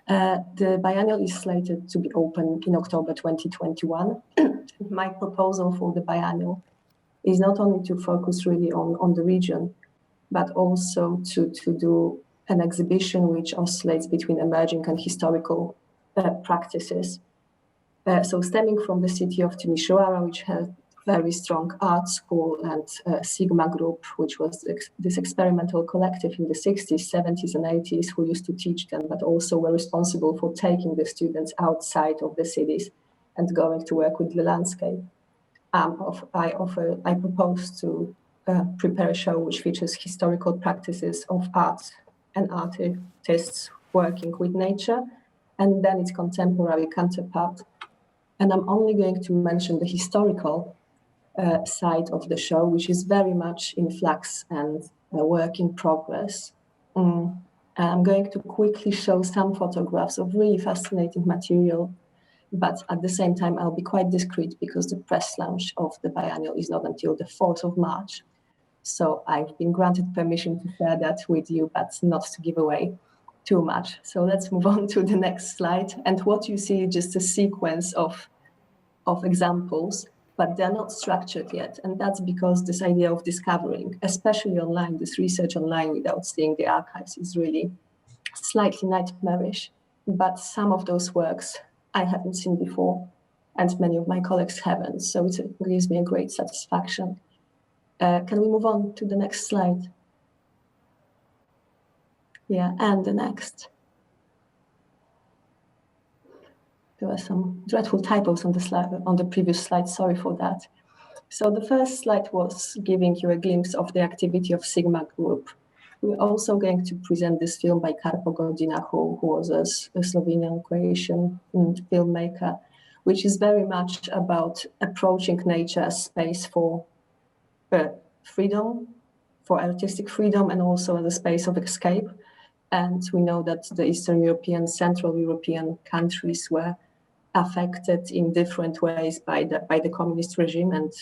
S12: The biennial is slated to be open in October 2021. My proposal for the biennial is not only to focus really on the region, but also to do an exhibition which oscillates between emerging and historical practices. So stemming from the city of Timișoara, which has very strong art school, and Sigma Group, which was this experimental collective in the 60s, 70s, and 80s who used to teach them, but also were responsible for taking the students outside of the cities and going to work with the landscape. I propose to prepare a show which features historical practices of art and artists working with nature, and then its contemporary counterpart. And I'm only going to mention the historical side of the show, which is very much in flux and a work in progress. I'm going to quickly show some photographs of really fascinating material, but at the same time, I'll be quite discreet because the press launch of the biennial is not until the 4th of March. So I've been granted permission to share that with you, but not to give away too much. So let's move on to the next slide. And what you see is just a sequence of examples, but they're not structured yet. And that's because this idea of discovering, especially online, this research online without seeing the archives is really slightly nightmarish. But some of those works I haven't seen before, and many of my colleagues haven't. So it gives me a great satisfaction. Can we move on to the next slide? Yeah, and the next. There were some dreadful typos on the slide, on the previous slide. Sorry for that. So the first slide was giving you a glimpse of the activity of Sigma Group. We're also going to present this film by Karpo Godina, who was a Slovenian Croatian filmmaker, which is very much about approaching nature as space for freedom, for artistic freedom, and also as a space of escape. And we know that the Eastern European, Central European countries were affected in different ways by the communist regime, and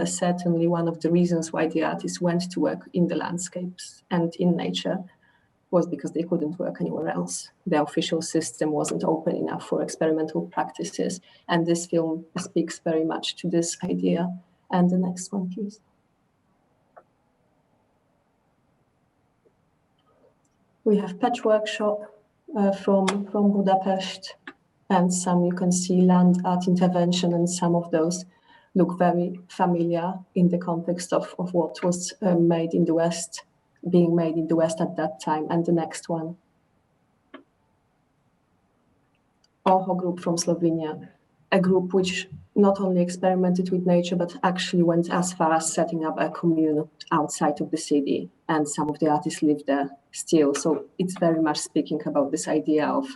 S12: certainly one of the reasons why the artists went to work in the landscapes and in nature was because they couldn't work anywhere else. The official system wasn't open enough for experimental practices, and this film speaks very much to this idea. And the next one, please. We have patchwork shop from Budapest, and some you can see land art intervention, and some of those look very familiar in the context of what was made in the West, being made in the West at that time. And the next one. OHO group from Slovenia, a group which not only experimented with nature, but actually went as far as setting up a commune outside of the city. And some of the artists live there still. So it's very much speaking about this idea of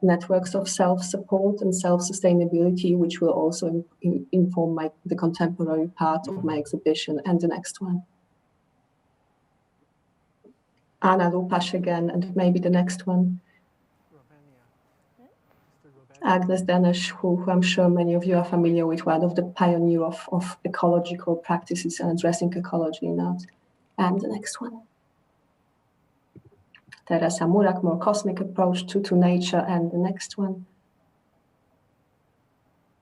S12: networks of self-support and self-sustainability, which will also inform the contemporary part of my exhibition. And the next one. Anna Lupach again, and maybe the next one. Agnes Denesh, who I'm sure many of you are familiar with, one of the pioneer of ecological practices and addressing ecology in art. And the next one. Teresa Murak, more cosmic approach to nature, and the next one.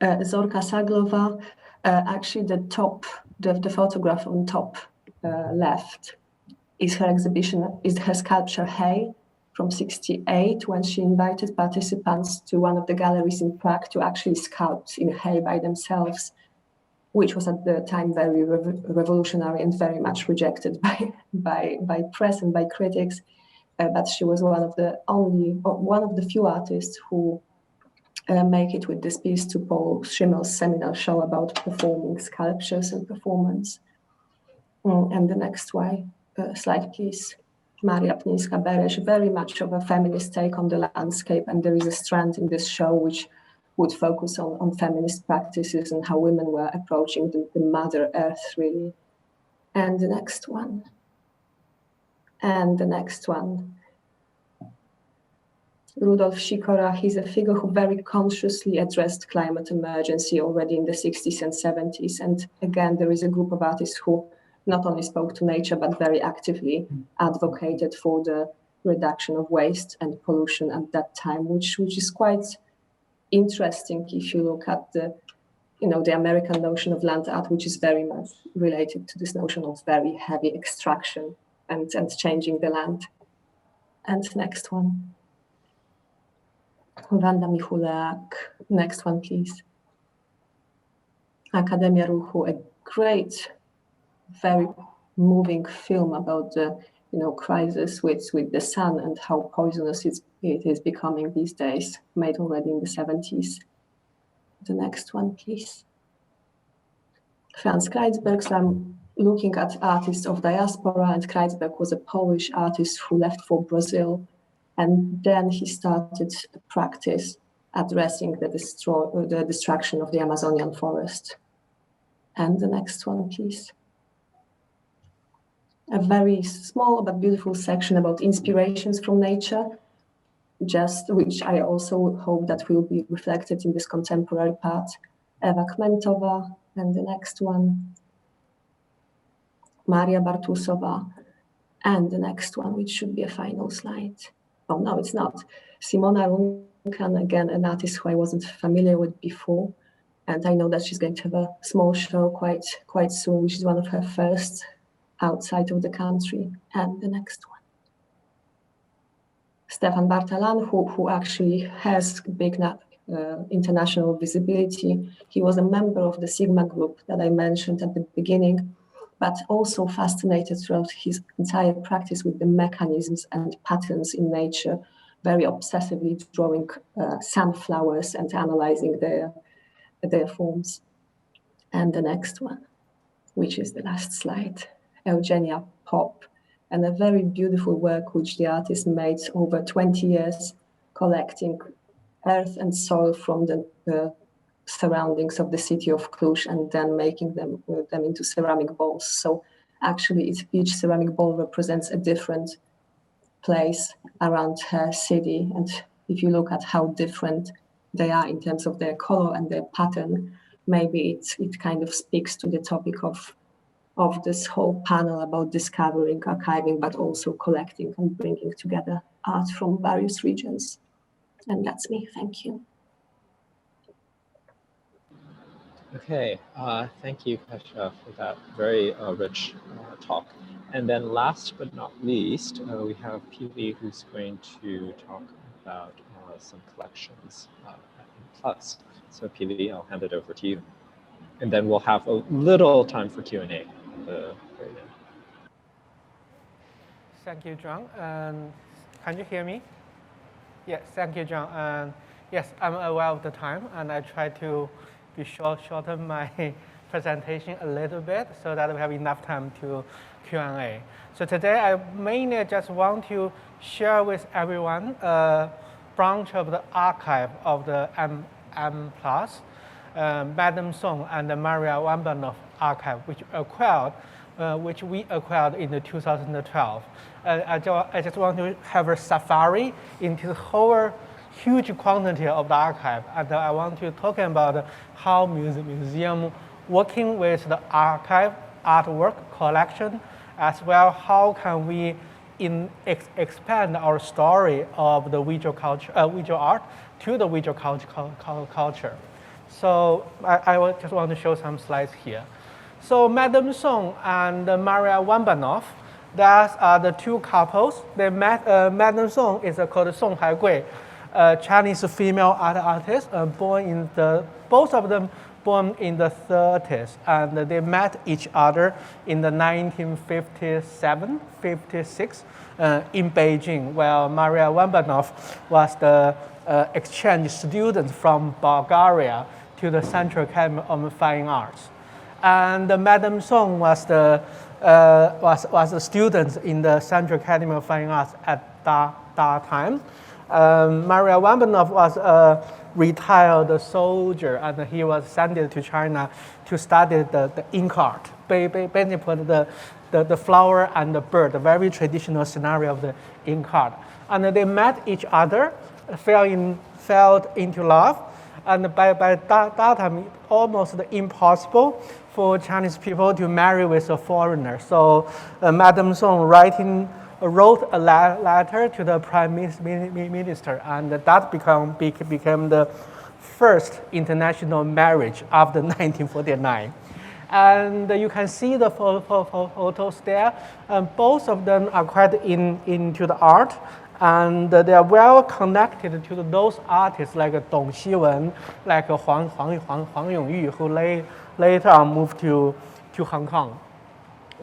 S12: Zorka Saglova, actually the photograph on top left is her exhibition, is her sculpture Hey from '68, when she invited participants to one of the galleries in Prague to actually sculpt in hay by themselves, which was at the time very revolutionary and very much rejected by press and by critics. But she was one of the few artists who make it with this piece to Paul Schimmel's seminar show about performing sculptures and performance. And the next slide, please. Maria Pnińska-Bereš, very much of a feminist take on the landscape, and there is a strand in this show which would focus on feminist practices and how women were approaching the Mother Earth, really. And the next one. And the next one. Rudolf Shikora, he's a figure who very consciously addressed climate emergency already in the 60s and 70s. And again, there is a group of artists who not only spoke to nature, but very actively advocated for the reduction of waste and pollution at that time, which is quite interesting if you look at the American notion of land art, which is very much related to this notion of very heavy extraction and changing the land. And next one. Wanda Michulak, next one, please. Akademia Ruchu, a great, very moving film about the crisis with the sun and how poisonous it is becoming these days, made already in the 70s. The next one, please. Franz Kreizberg. So I'm looking at artists of diaspora, and Kreizberg was a Polish artist who left for Brazil, and then he started a practice addressing the destruction of the Amazonian forest. And the next one, please. A very small but beautiful section about inspirations from nature, which I also hope that will be reflected in this contemporary part. Eva Kmentova, and the next one. Maria Bartusova, and the next one, which should be a final slide. Oh, no, it's not. Simona Runkan, again, an artist who I wasn't familiar with before. And I know that she's going to have a small show quite soon, which is one of her first outside of the country. And the next one. Stefan Bartalan, who actually has big international visibility. He was a member of the Sigma group that I mentioned at the beginning, but also fascinated throughout his entire practice with the mechanisms and patterns in nature, very obsessively drawing sunflowers and analyzing their forms. And the next one, which is the last slide, Eugenia Pop, and a very beautiful work which the artist made over 20 years, collecting earth and soil from the surroundings of the city of Cluj and then making them into ceramic bowls. So actually each ceramic bowl represents a different place around her city. And if you look at how different they are in terms of their color and their pattern, maybe it kind of speaks to the topic of this whole panel about discovering, archiving, but also collecting and bringing together art from various regions. And that's me. Thank you.
S2: Okay, thank you, Kasia, for that very rich talk. And then last but not least, we have Pili, who's going to talk about some collections in Plus. So Pili, I'll hand it over to you. And then we'll have a little time for Q&A at the very end.
S4: Thank you, John. And can you hear me? Yes, thank you, John. And yes, I'm aware of the time, and I try to shorten my presentation a little bit so that we have enough time to Q&A. So today I mainly just want to share with everyone branch of the archive of the M+, Madame Song and the Maria Rambanov archive, which we acquired in the 2012. I just want to have a safari into the whole huge quantity of the archive, and I want to talk about how museum working with the archive, artwork collection, as well how can we expand our story of the visual culture, visual art to the visual culture. So I just want to show some slides here. So Madame Song and Maria Rambanov, those are the two couples. They met. Madame Song is called Song Haigui, a Chinese female artist, both of them born in the 30s, and they met each other in the 1957-56 in Beijing, where Maria Rambanov was the exchange student from Bulgaria to the Central Academy of Fine Arts, and Madame Song was the student in the Central Academy of Fine Arts at that time. Maria Rambanov was a retired soldier, and he was sent to China to study the ink art, basically the flower and the bird, a very traditional scenario of the ink art. And they met each other, fell into love, and by that time, almost impossible for Chinese people to marry with a foreigner. So Madame Song wrote a letter to the Prime Minister, and that became the first international marriage after 1949. And you can see the photos there. Both of them are quite into the art, and they are well connected to those artists like Dong Xiwen, like Huang Yongyu, who later on moved to Hong Kong.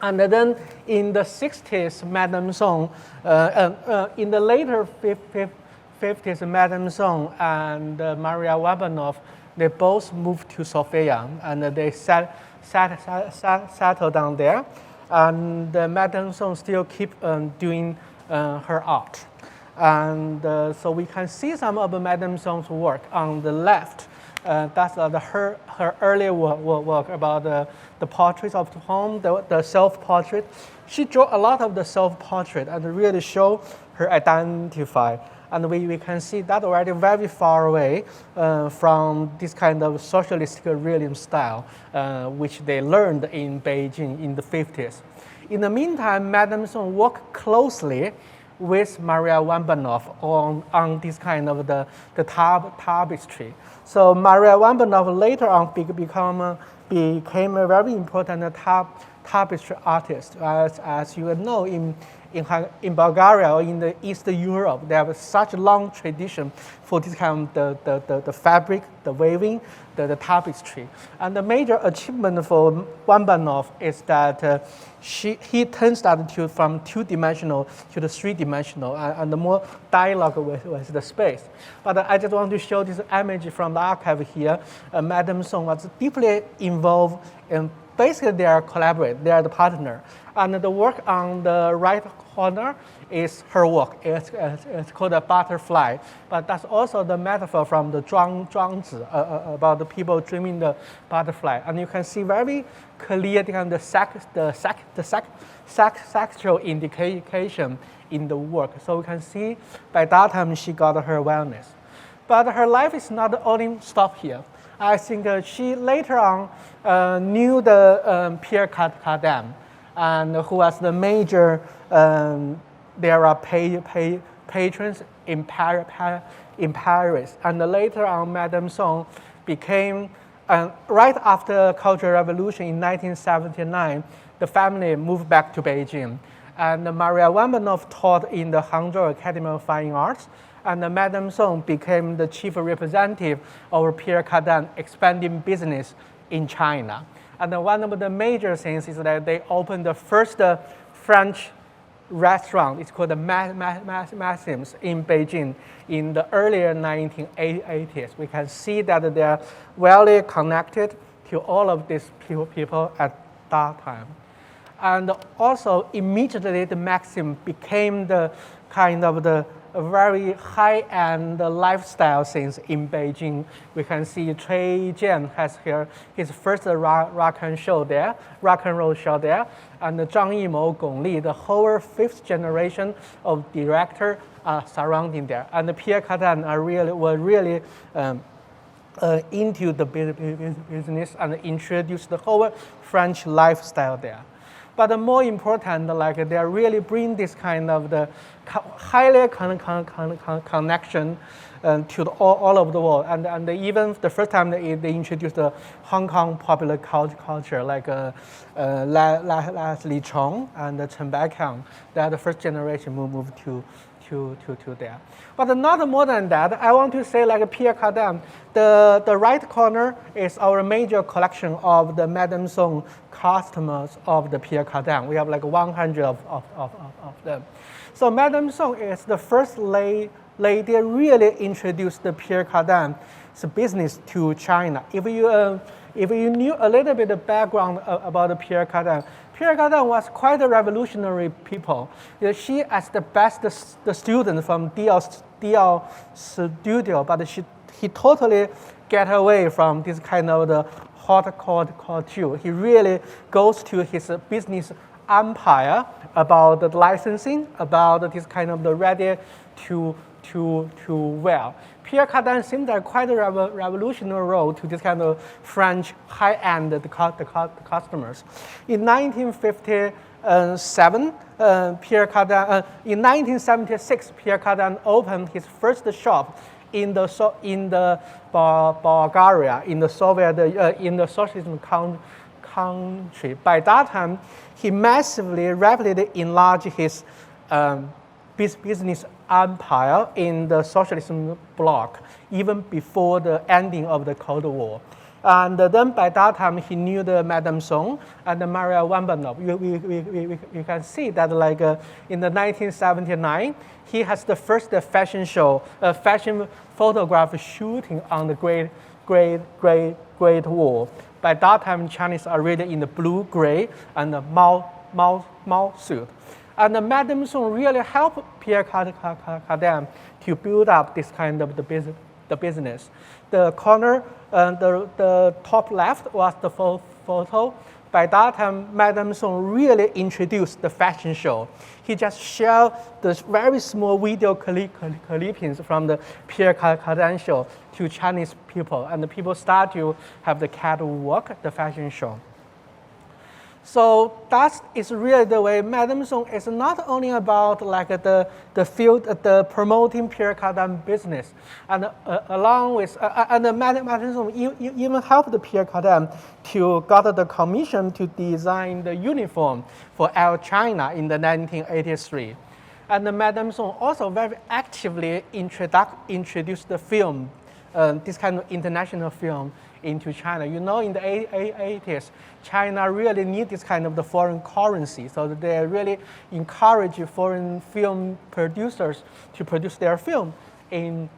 S4: And then in the 60s, Madame Song, in the later 50s, Madame Song and Maria Rambanov, they both moved to Sofia, and they settled down there. And Madame Song still keep doing her art. And so we can see some of Madame Song's work on the left. That's her early work about the portraits of the home, the self-portrait. She drew a lot of the self-portrait and really show her identify. And we can see that already very far away from this kind of socialistic realism style, which they learned in Beijing in the 50s. In the meantime, Madame Song worked closely with Maria Rambanov on this kind of the tapestry. So Maria Rambanov later on became a very important tapestry artist. As you know, in Bulgaria or in the Eastern Europe, they have such a long tradition for this kind of the fabric, the weaving, the tapestry. And the major achievement for Rambanov is that he turns that from two-dimensional to the three-dimensional and more dialogue with the space. But I just want to show this image from the archive here. Madame Song was deeply involved in. Basically, they are collaborate. They are the partner. And the work on the right corner is her work. It's called a butterfly. But that's also the metaphor from the Zhuangzi about the people dreaming the butterfly. And you can see very clear the sexual indication in the work. So we can see by that time she got her wellness. But her life is not only stopped here. I think she later on knew the Pierre Cardin, and who was the major. There are patrons in Paris, and later on, Madame Song became right after Cultural Revolution in 1979. The family moved back to Beijing, and Maria Rambanov taught in the Hangzhou Academy of Fine Arts. And Madame Song became the chief representative of Pierre Cardin expanding business in China. And one of the major things is that they opened the first French restaurant. It's called the Maxims in Beijing in the earlier 1980s. We can see that they are well connected to all of these people at that time. And also immediately the Maxim became the kind of the a very high-end lifestyle scenes in Beijing. We can see Cui Jian has here his first rock and roll show there, and Zhang Yimou, Gong Li, the whole fifth generation of director are surrounding there, and Pierre Cardin were really into the business and introduced the whole French lifestyle there. But more important, like they really bring this kind of the highly connection to all over the world, and even the first time they introduced the Hong Kong popular culture, like Leslie Chong and Chen Baikiang. They are the first generation moved to there. But not more than that, I want to say like Pierre Cardin, the right corner is our major collection of the Madame Song customers of the Pierre Cardin. We have like 100 of them. So Madame Song is the first lady really introduced the Pierre Cardin's business to China. If you knew a little bit of background about the Pierre Cardin was quite a revolutionary people. She as the best student from Dior studio, but he totally get away from this kind of the haute couture. He really goes to his business empire about the licensing, about this kind of the ready to wear. Pierre Cardin seemed like quite a revolutionary role to this kind of French high-end customers. In 1957, in 1976, Pierre Cardin opened his first shop in the Bulgaria, in the Soviet, in the socialism country. By that time, he rapidly enlarged his business empire in the socialism bloc, even before the ending of the Cold War. And then by that time, he knew the Madame Song and the Maria Rambanov. We can see that like in the 1979, he has the first fashion show, fashion photograph shooting on the Great Wall. By that time, Chinese are really in the blue, gray, and the Mao suit. And Madame Song really helped Pierre Cardin to build up this kind of the business. The corner, the top left was the photo. By that time, Madame Song really introduced the fashion show. He just shared the very small video clippings from the Pierre Cardin show to Chinese people, and the people start to have the catwalk, the fashion show. So that is really the way Madame Song is not only about like the field, the promoting Pierre Cardin business, and along with and Madame Song even helped the Pierre Cardin to got the commission to design the uniform for Air China in the 1983, and Madame Song also very actively introduced the film, this kind of international film, into China. You know, in the 80s, China really need this kind of the foreign currency, so that they really encourage foreign film producers to produce their film in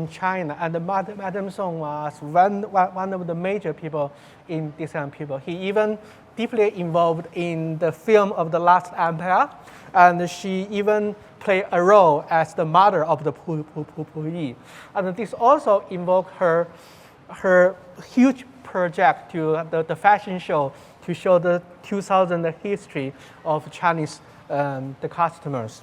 S4: China. And Madame Song was one of the major people in this kind of people. He even deeply involved in the film of The Last Empire, and she even played a role as the mother of the Puyi. And this also invoked her huge project to the fashion show to show the 2000 history of Chinese the customers.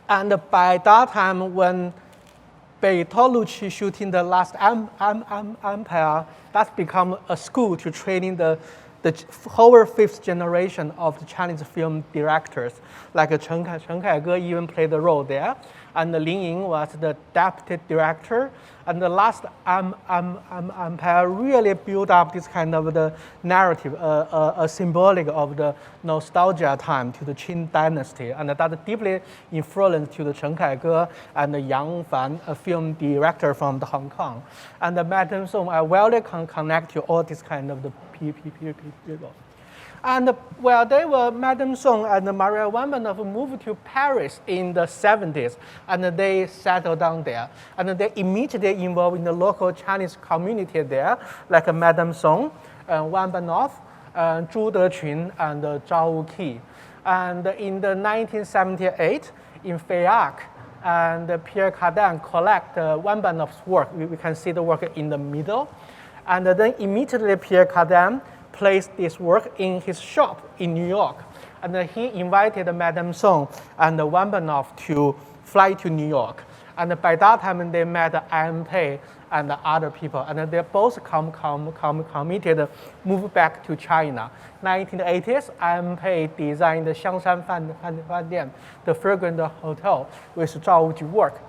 S4: And by that time, when Bertolucci shooting The Last Empire, that's become a school to training the whole fifth generation of the Chinese film directors. Like Chen Kaige even played a role there, and Lin Ying was the deputy director. And The Last Empire really built up this kind of the narrative, a symbolic of the nostalgia time to the Qing dynasty, and that deeply influenced to the Chen Kaige and Yang Fan, a film director from the Hong Kong. And the Madame Song are well connect to all this kind of the people. And while they were, Madame Song and Maria Rambanov moved to Paris in the 70s, and they settled down there. And they immediately involved in the local Chinese community there, like Madame Song, Rambanov, Zhu Dequn, and Zhao Wuqi. And in the 1978, in FAIAC, and Pierre Cardin collect Rambanov's work. We can see the work in the middle. And then immediately Pierre Cardin placed this work in his shop in New York. And he invited Madame Song and Rambanov to fly to New York. And by that time, they met Anne Pei and other people. And they both committed to move back to China. 1980s, Anne Pei designed the Xiangshan Fandian, the fragrant hotel, with Zhao Wuji work.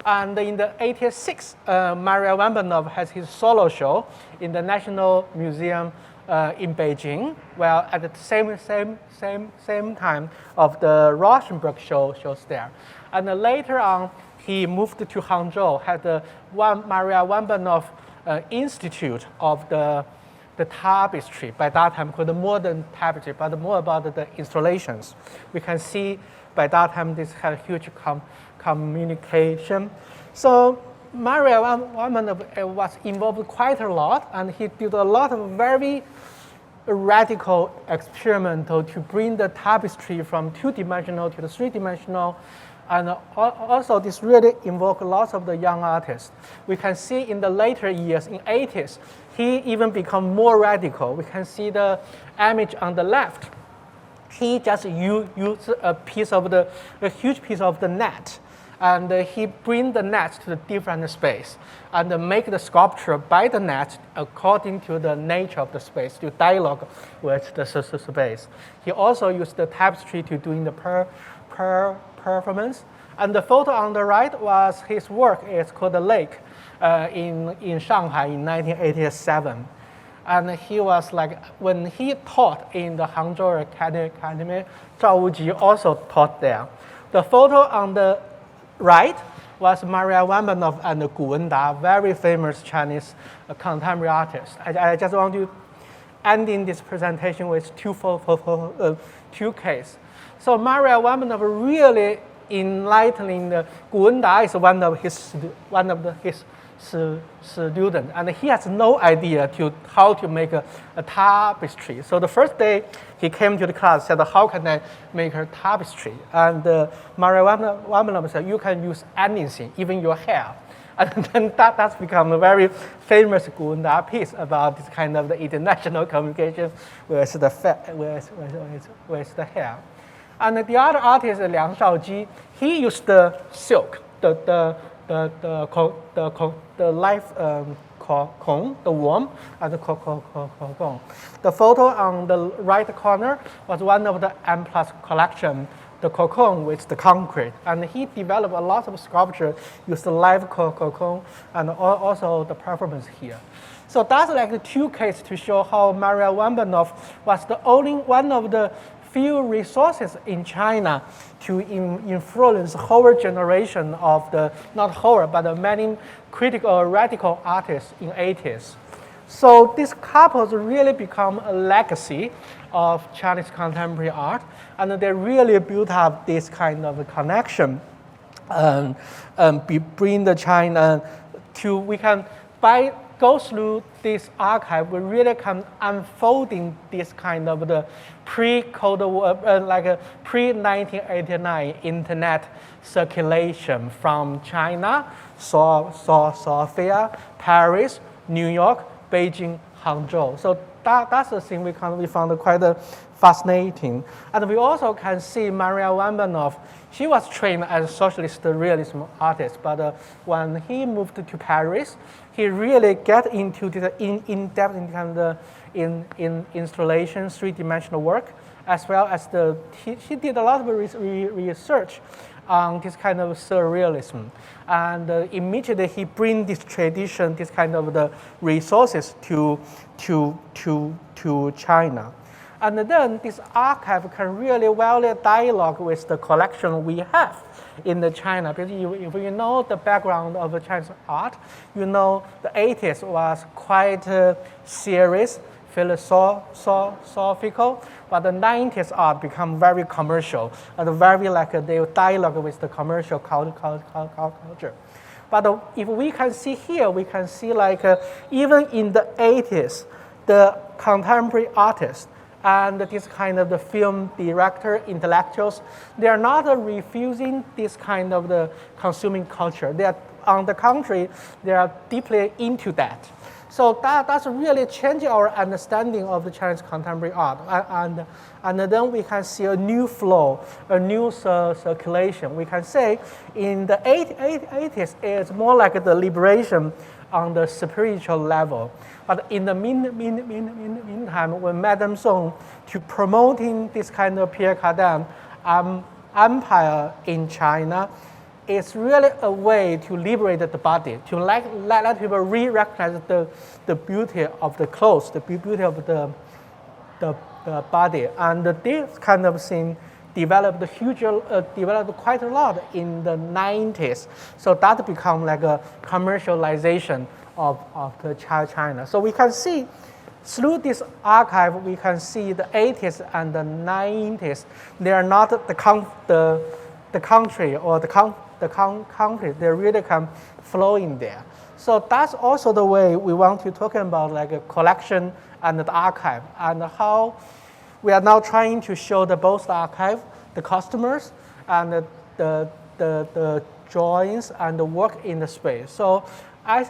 S4: And in the 86, Maria Rambanov has his solo show in the National Museum in Beijing, while at the same time of the Rauschenberg shows there. And later on, he moved to Hangzhou, had the Maria Rambanov Institute of the tapestry, by that time called the modern tapestry, but more about the installations. We can see by that time this had huge communication. So Maria Rambanov was involved quite a lot, and he did a lot of very radical experimental to bring the tapestry from two-dimensional to the three-dimensional. And also this really invoked lots of the young artists. We can see in the later years, in 80s, he even become more radical. We can see the image on the left. He just used a huge piece of the net, and he bring the net to the different space and make the sculpture by the net according to the nature of the space, to dialogue with the space. He also used the tapestry to doing the performance. And the photo on the right was his work. It's called The Lake in Shanghai in 1987. And he was like, when he taught in the Hangzhou Academy, Zhao Wuji also taught there. The photo on the right was Maria Rambanov and Gu Wenda, very famous Chinese contemporary artists. I just want to end in this presentation with two cases. So Maria Rambanov really enlightening the Gu Wenda is one of his students, and he has no idea how to make a tapestry. So the first day he came to the class, said, "How can I make a tapestry?" And Maria Rambanov said, "You can use anything, even your hair." And then that's become a very famous Gu Wenda piece about this kind of the international communication with the hair. And the other artist, Liang Shaoji, he used the silk, the live cocoon, the worm, and the cocoon. The photo on the right corner was one of the M+ collection, the cocoon with the concrete. And he developed a lot of sculpture, used the live cocoon, and also the performance here. So that's like the two cases to show how Maria Rambanov was the only one of the few resources in China to influence whole generation of the, not whole, but the many critical radical artists in 80s. So these couples really become a legacy of Chinese contemporary art, and they really built up this kind of connection between the China to, we can, by go through this archive, we really can unfolding this kind of the pre-Cold War, like a pre-1989 internet circulation from China, Sofia, Paris, New York, Beijing, Hangzhou. So that's the thing we found quite fascinating. And we also can see Maria Rambanov, she was trained as a socialist realism artist, but when he moved to Paris, he really get into the in-depth in installation, three-dimensional work, as well as he did a lot of research on this kind of surrealism. And immediately he bring this tradition, this kind of the resources to China. And then this archive can really well dialogue with the collection we have in the China. Because if you know the background of the Chinese art, you know the 80s was quite serious, philosophical, but the 90s art become very commercial and very like they dialogue with the commercial culture. But if we can see here, we can see like even in the 80s, the contemporary artists and this kind of the film director, intellectuals, they are not refusing this kind of the consuming culture. They are, on the contrary, they are deeply into that. So that's really changing our understanding of the Chinese contemporary art. And then we can see a new flow, a new circulation. We can say in the 80s, it's more like the liberation on the spiritual level. But in the meantime, when Madame Song to promoting this kind of Pierre Cardin empire in China, it's really a way to liberate the body, to let people re-recognize the beauty of the clothes, the beauty of the body. And this kind of thing developed quite a lot in the 90s. So that become like a commercialization of the China. So we can see through this archive, we can see the 80s and the 90s. They are not the country or the country. They really can flow in there. So that's also the way we want to talk about like a collection and the archive, and how we are now trying to show both the archive, the customers, and the drawings and the work in the space. So I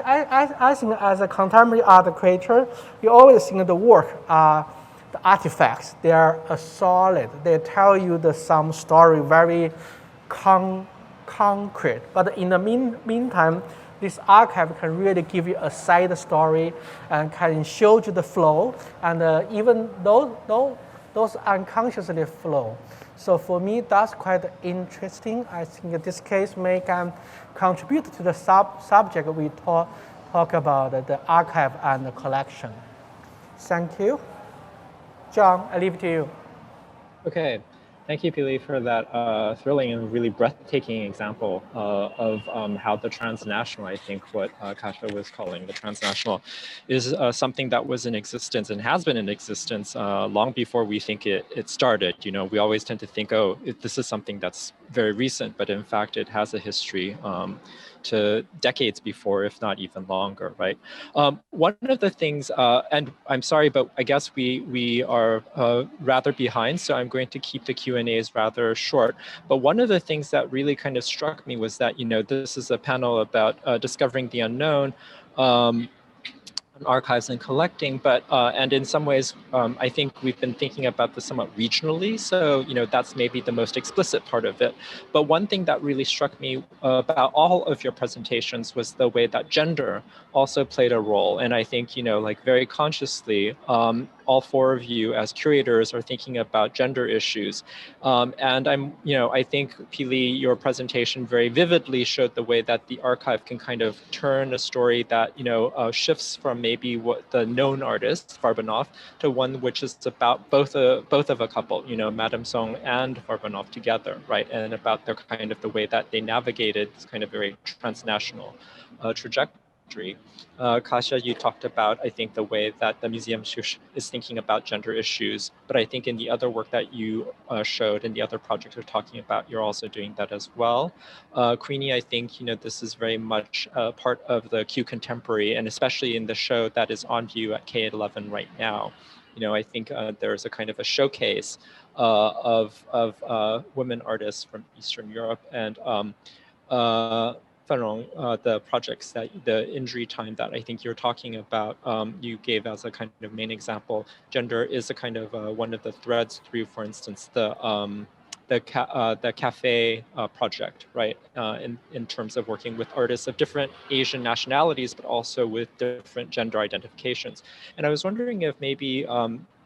S4: think as a contemporary art creator, you always think the work are the artifacts. They are solid. They tell you some story very concrete. But in the meantime, this archive can really give you a side story and can show you the flow, and even those unconsciously flow. So for me, that's quite interesting. I think this case can contribute to the subject we talk about, the archive and the collection. Thank you. John, I leave it to you.
S2: Okay. Thank you, Pili, for that thrilling and really breathtaking example of how the transnational, I think what Kasia was calling the transnational, is something that was in existence and has been in existence long before we think it started. You know, we always tend to think, oh, this is something that's very recent, but in fact, it has a history to decades before, if not even longer, right? One of the things, and I'm sorry, but I guess we are rather behind, so I'm going to keep the Q&As rather short. But one of the things that really kind of struck me was that, you know, this is a panel about discovering the unknown, archives and collecting, but and in some ways, I think we've been thinking about this somewhat regionally. So, you know, that's maybe the most explicit part of it. But one thing that really struck me about all of your presentations was the way that gender also played a role. And I think, you know, like very consciously, all four of you as curators are thinking about gender issues. And I think, Pili, your presentation very vividly showed the way that the archive can kind of turn a story that, you know, shifts from maybe what the known artist, Rambanov, to one which is about both of a couple, you know, Madame Song and Rambanov together, right? And about their kind of the way that they navigated this kind of very transnational trajectory. Kasia, you talked about, I think, the way that the Museum Shush is thinking about gender issues, but I think in the other work that you showed and the other projects you're talking about, you're also doing that as well. Queenie, I think, you know, this is very much part of the Q Contemporary, and especially in the show that is on view at K11 right now. You know, I think there's a kind of a showcase of women artists from Eastern Europe, and the projects that the injury time that I think you're talking about, you gave as a kind of main example. Gender is a kind of one of the threads through, for instance, the cafe project, right? In terms of working with artists of different Asian nationalities, but also with different gender identifications. And I was wondering if maybe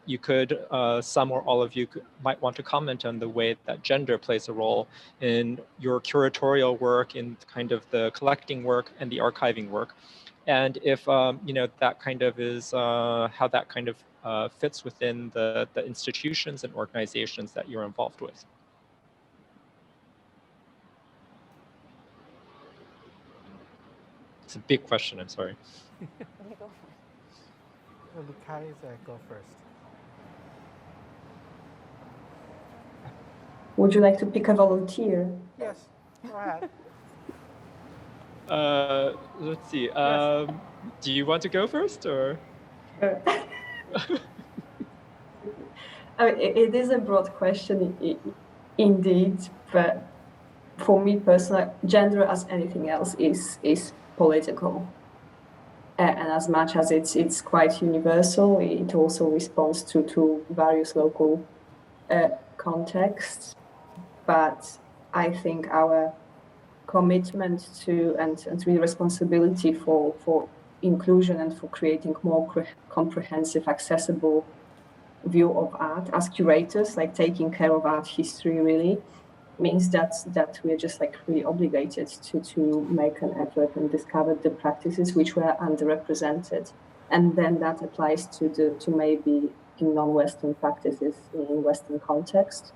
S2: you could, some or all of you might want to comment on the way that gender plays a role in your curatorial work, in kind of the collecting work and the archiving work. And if, you know, that kind of is how that kind of fits within the institutions and organizations that you're involved with. It's a big question, I'm sorry.
S4: Go first.
S12: Would you like to pick a volunteer?
S4: Yes, go ahead.
S2: Let's see. Yes. Do you want to go first, or?
S12: I mean, it is a broad question indeed, but for me personally, gender as anything else is political. And as much as it's quite universal, it also responds to various local contexts. But I think our commitment to and the responsibility for inclusion and for creating more comprehensive, accessible view of art as curators, like taking care of art history really, means that we're just like really obligated to make an effort and discover the practices which were underrepresented. And then that applies to maybe in non-Western practices in Western context,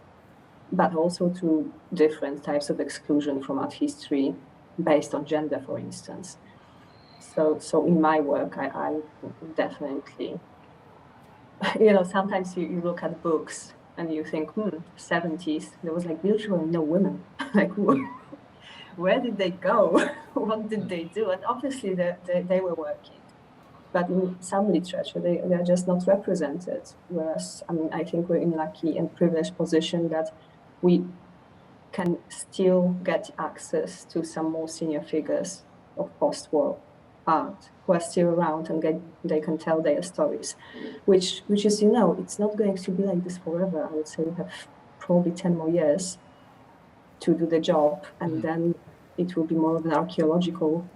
S12: but also to different types of exclusion from art history based on gender, for instance. So in my work, I definitely, sometimes you look at books and you think, 70s, there was like virtually no women. Like, where did they go? What did they do? And obviously they were working. But in some literature, they are just not represented. Whereas, I think we're in lucky and privileged position that we can still get access to some more senior figures of post-war art who are still around and they can tell their stories, which is, it's not going to be like this forever. I would say we have probably 10 more years to do the job, and then it will be more of an archaeological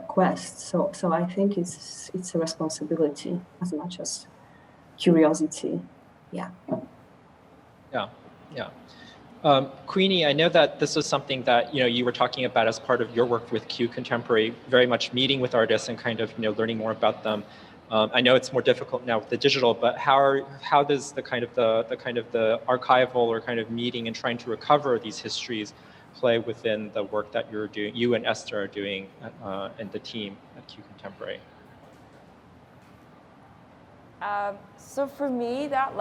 S12: quest. So I think it's a responsibility as much as curiosity. Yeah.
S2: Queenie, I know that this was something that you were talking about as part of your work with Q Contemporary, very much meeting with artists and kind of learning more about them. I know it's more difficult now with the digital, but how does the kind of the archival or kind of meeting and trying to recover these histories play within the work that you're doing, you and Esther are doing, and the team at Q Contemporary?
S11: So for me, that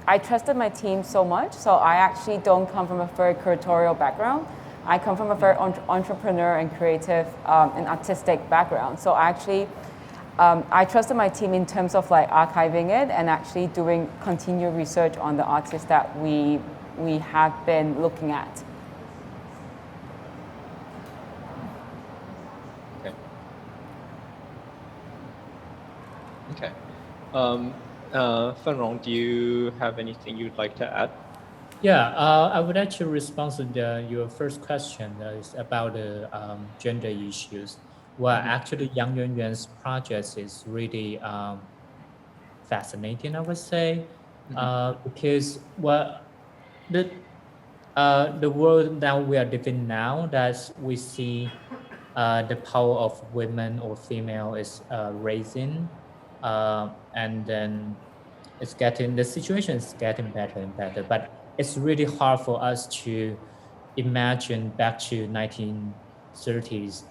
S11: I trusted my team so much, so I actually don't come from a very curatorial background. I come from a very entrepreneur and creative and artistic background. So actually, I trusted my team in terms of archiving it and actually doing continued research on the artists that we have been looking at.
S2: Okay. Fenrong, do you have anything you'd like to add?
S3: Yeah, I would actually respond to your first question is about the gender issues. Well, actually, Yang Yuanyuan's project is really fascinating, I would say, because the world that we are living now, that we see the power of women or female is rising. And then the situation is getting better and better, but it's really hard for us to imagine back to 1930s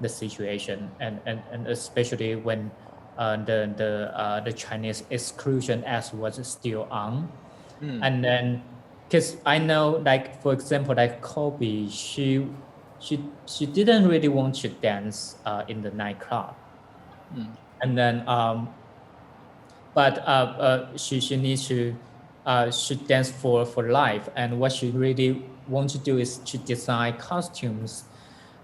S3: the situation, and especially when the Chinese Exclusion Act was still on, and then because I know, for example, Kobe, she didn't really want to dance in the nightclub. And then, but she needs to should dance for life, and what she really wants to do is to design costumes.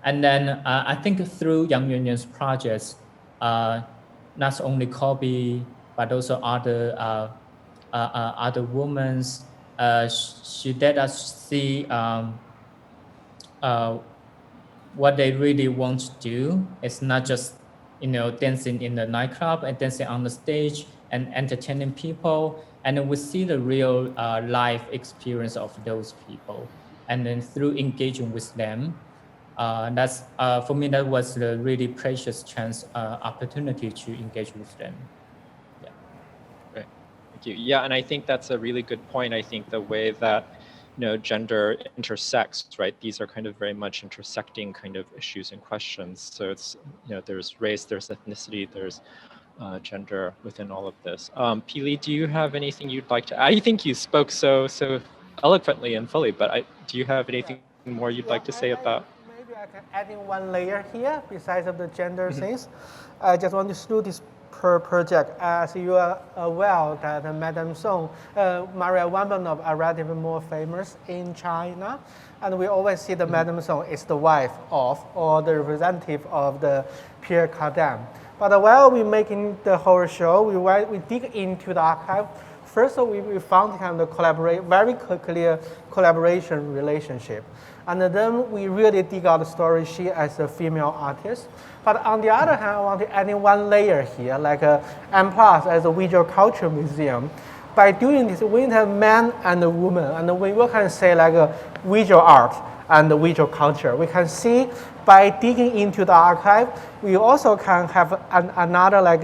S3: And then I think through Yang Yuanyuan's projects, not only Kobe but also other women, she let us see what they really want to do. It's not just dancing in the nightclub and dancing on the stage and entertaining people. And then we see the real life experience of those people. And then through engaging with them, that's for me, that was a really precious chance, opportunity to engage with them. Yeah.
S2: Right. Thank you. Yeah, and I think that's a really good point. I think the way that gender intersects, right? These are kind of very much intersecting kind of issues and questions. So it's, there's race, there's ethnicity, there's gender within all of this. Pili, do you have anything you'd like to add? I think you spoke so eloquently and fully, but do you have anything more you'd like to say about?
S4: Maybe I can add in one layer here, besides of the gender things. I just want to do this project. As you are aware that Madame Song, Maria Rambanov are relatively more famous in China. And we always see that Madame Song is the wife of or the representative of the Pierre Cardin. But while we're making the whole show, we dig into the archive. First, we found kind of very clear collaboration relationship. And then we really dig out the story, she as a female artist. But on the other hand, I want to add in one layer here, like M+ as a visual culture museum. By doing this, we have man and a woman, and we can say like a visual art and visual culture. We can see by digging into the archive, we also can have another like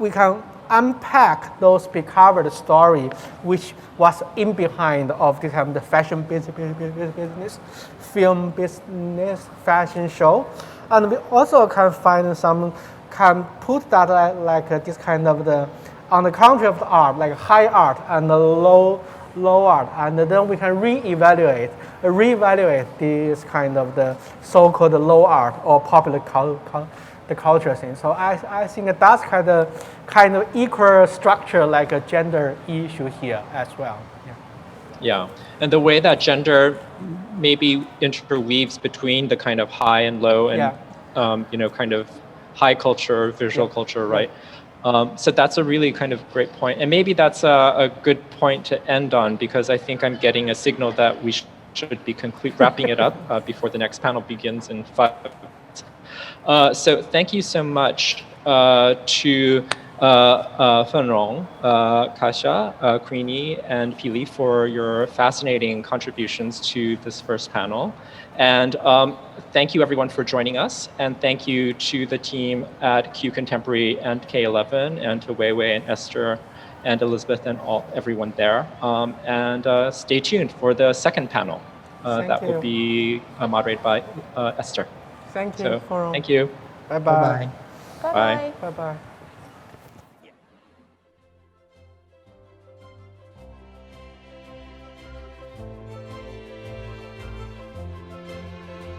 S4: we can unpack those becovered story which was in behind of this kind of the fashion business, film business, fashion show. And we also can find can put that like this kind of on the counter of the art, like high art and low art. And then we can reevaluate this kind of the so-called low art or popular the culture thing. So I think that's kind of equal structure like a gender issue here as well.
S2: Yeah, and the way that gender maybe interweaves between the kind of high and low and kind of high culture, visual culture, right? So that's a really kind of great point. And maybe that's a good point to end on, because I think I'm getting a signal that we should be wrapping it up before the next panel begins in 5 minutes. So thank you so much to Fenrong, Kasia, Queenie, and Pili for your fascinating contributions to this first panel. And thank you everyone for joining us. And thank you to the team at Q Contemporary and K11, and to Weiwei and Esther and Elizabeth and everyone there. And stay tuned for the second panel that will be moderated by Esther.
S4: Thank you.
S2: So, thank you.
S4: Bye-bye.
S2: Bye.
S4: Bye-bye.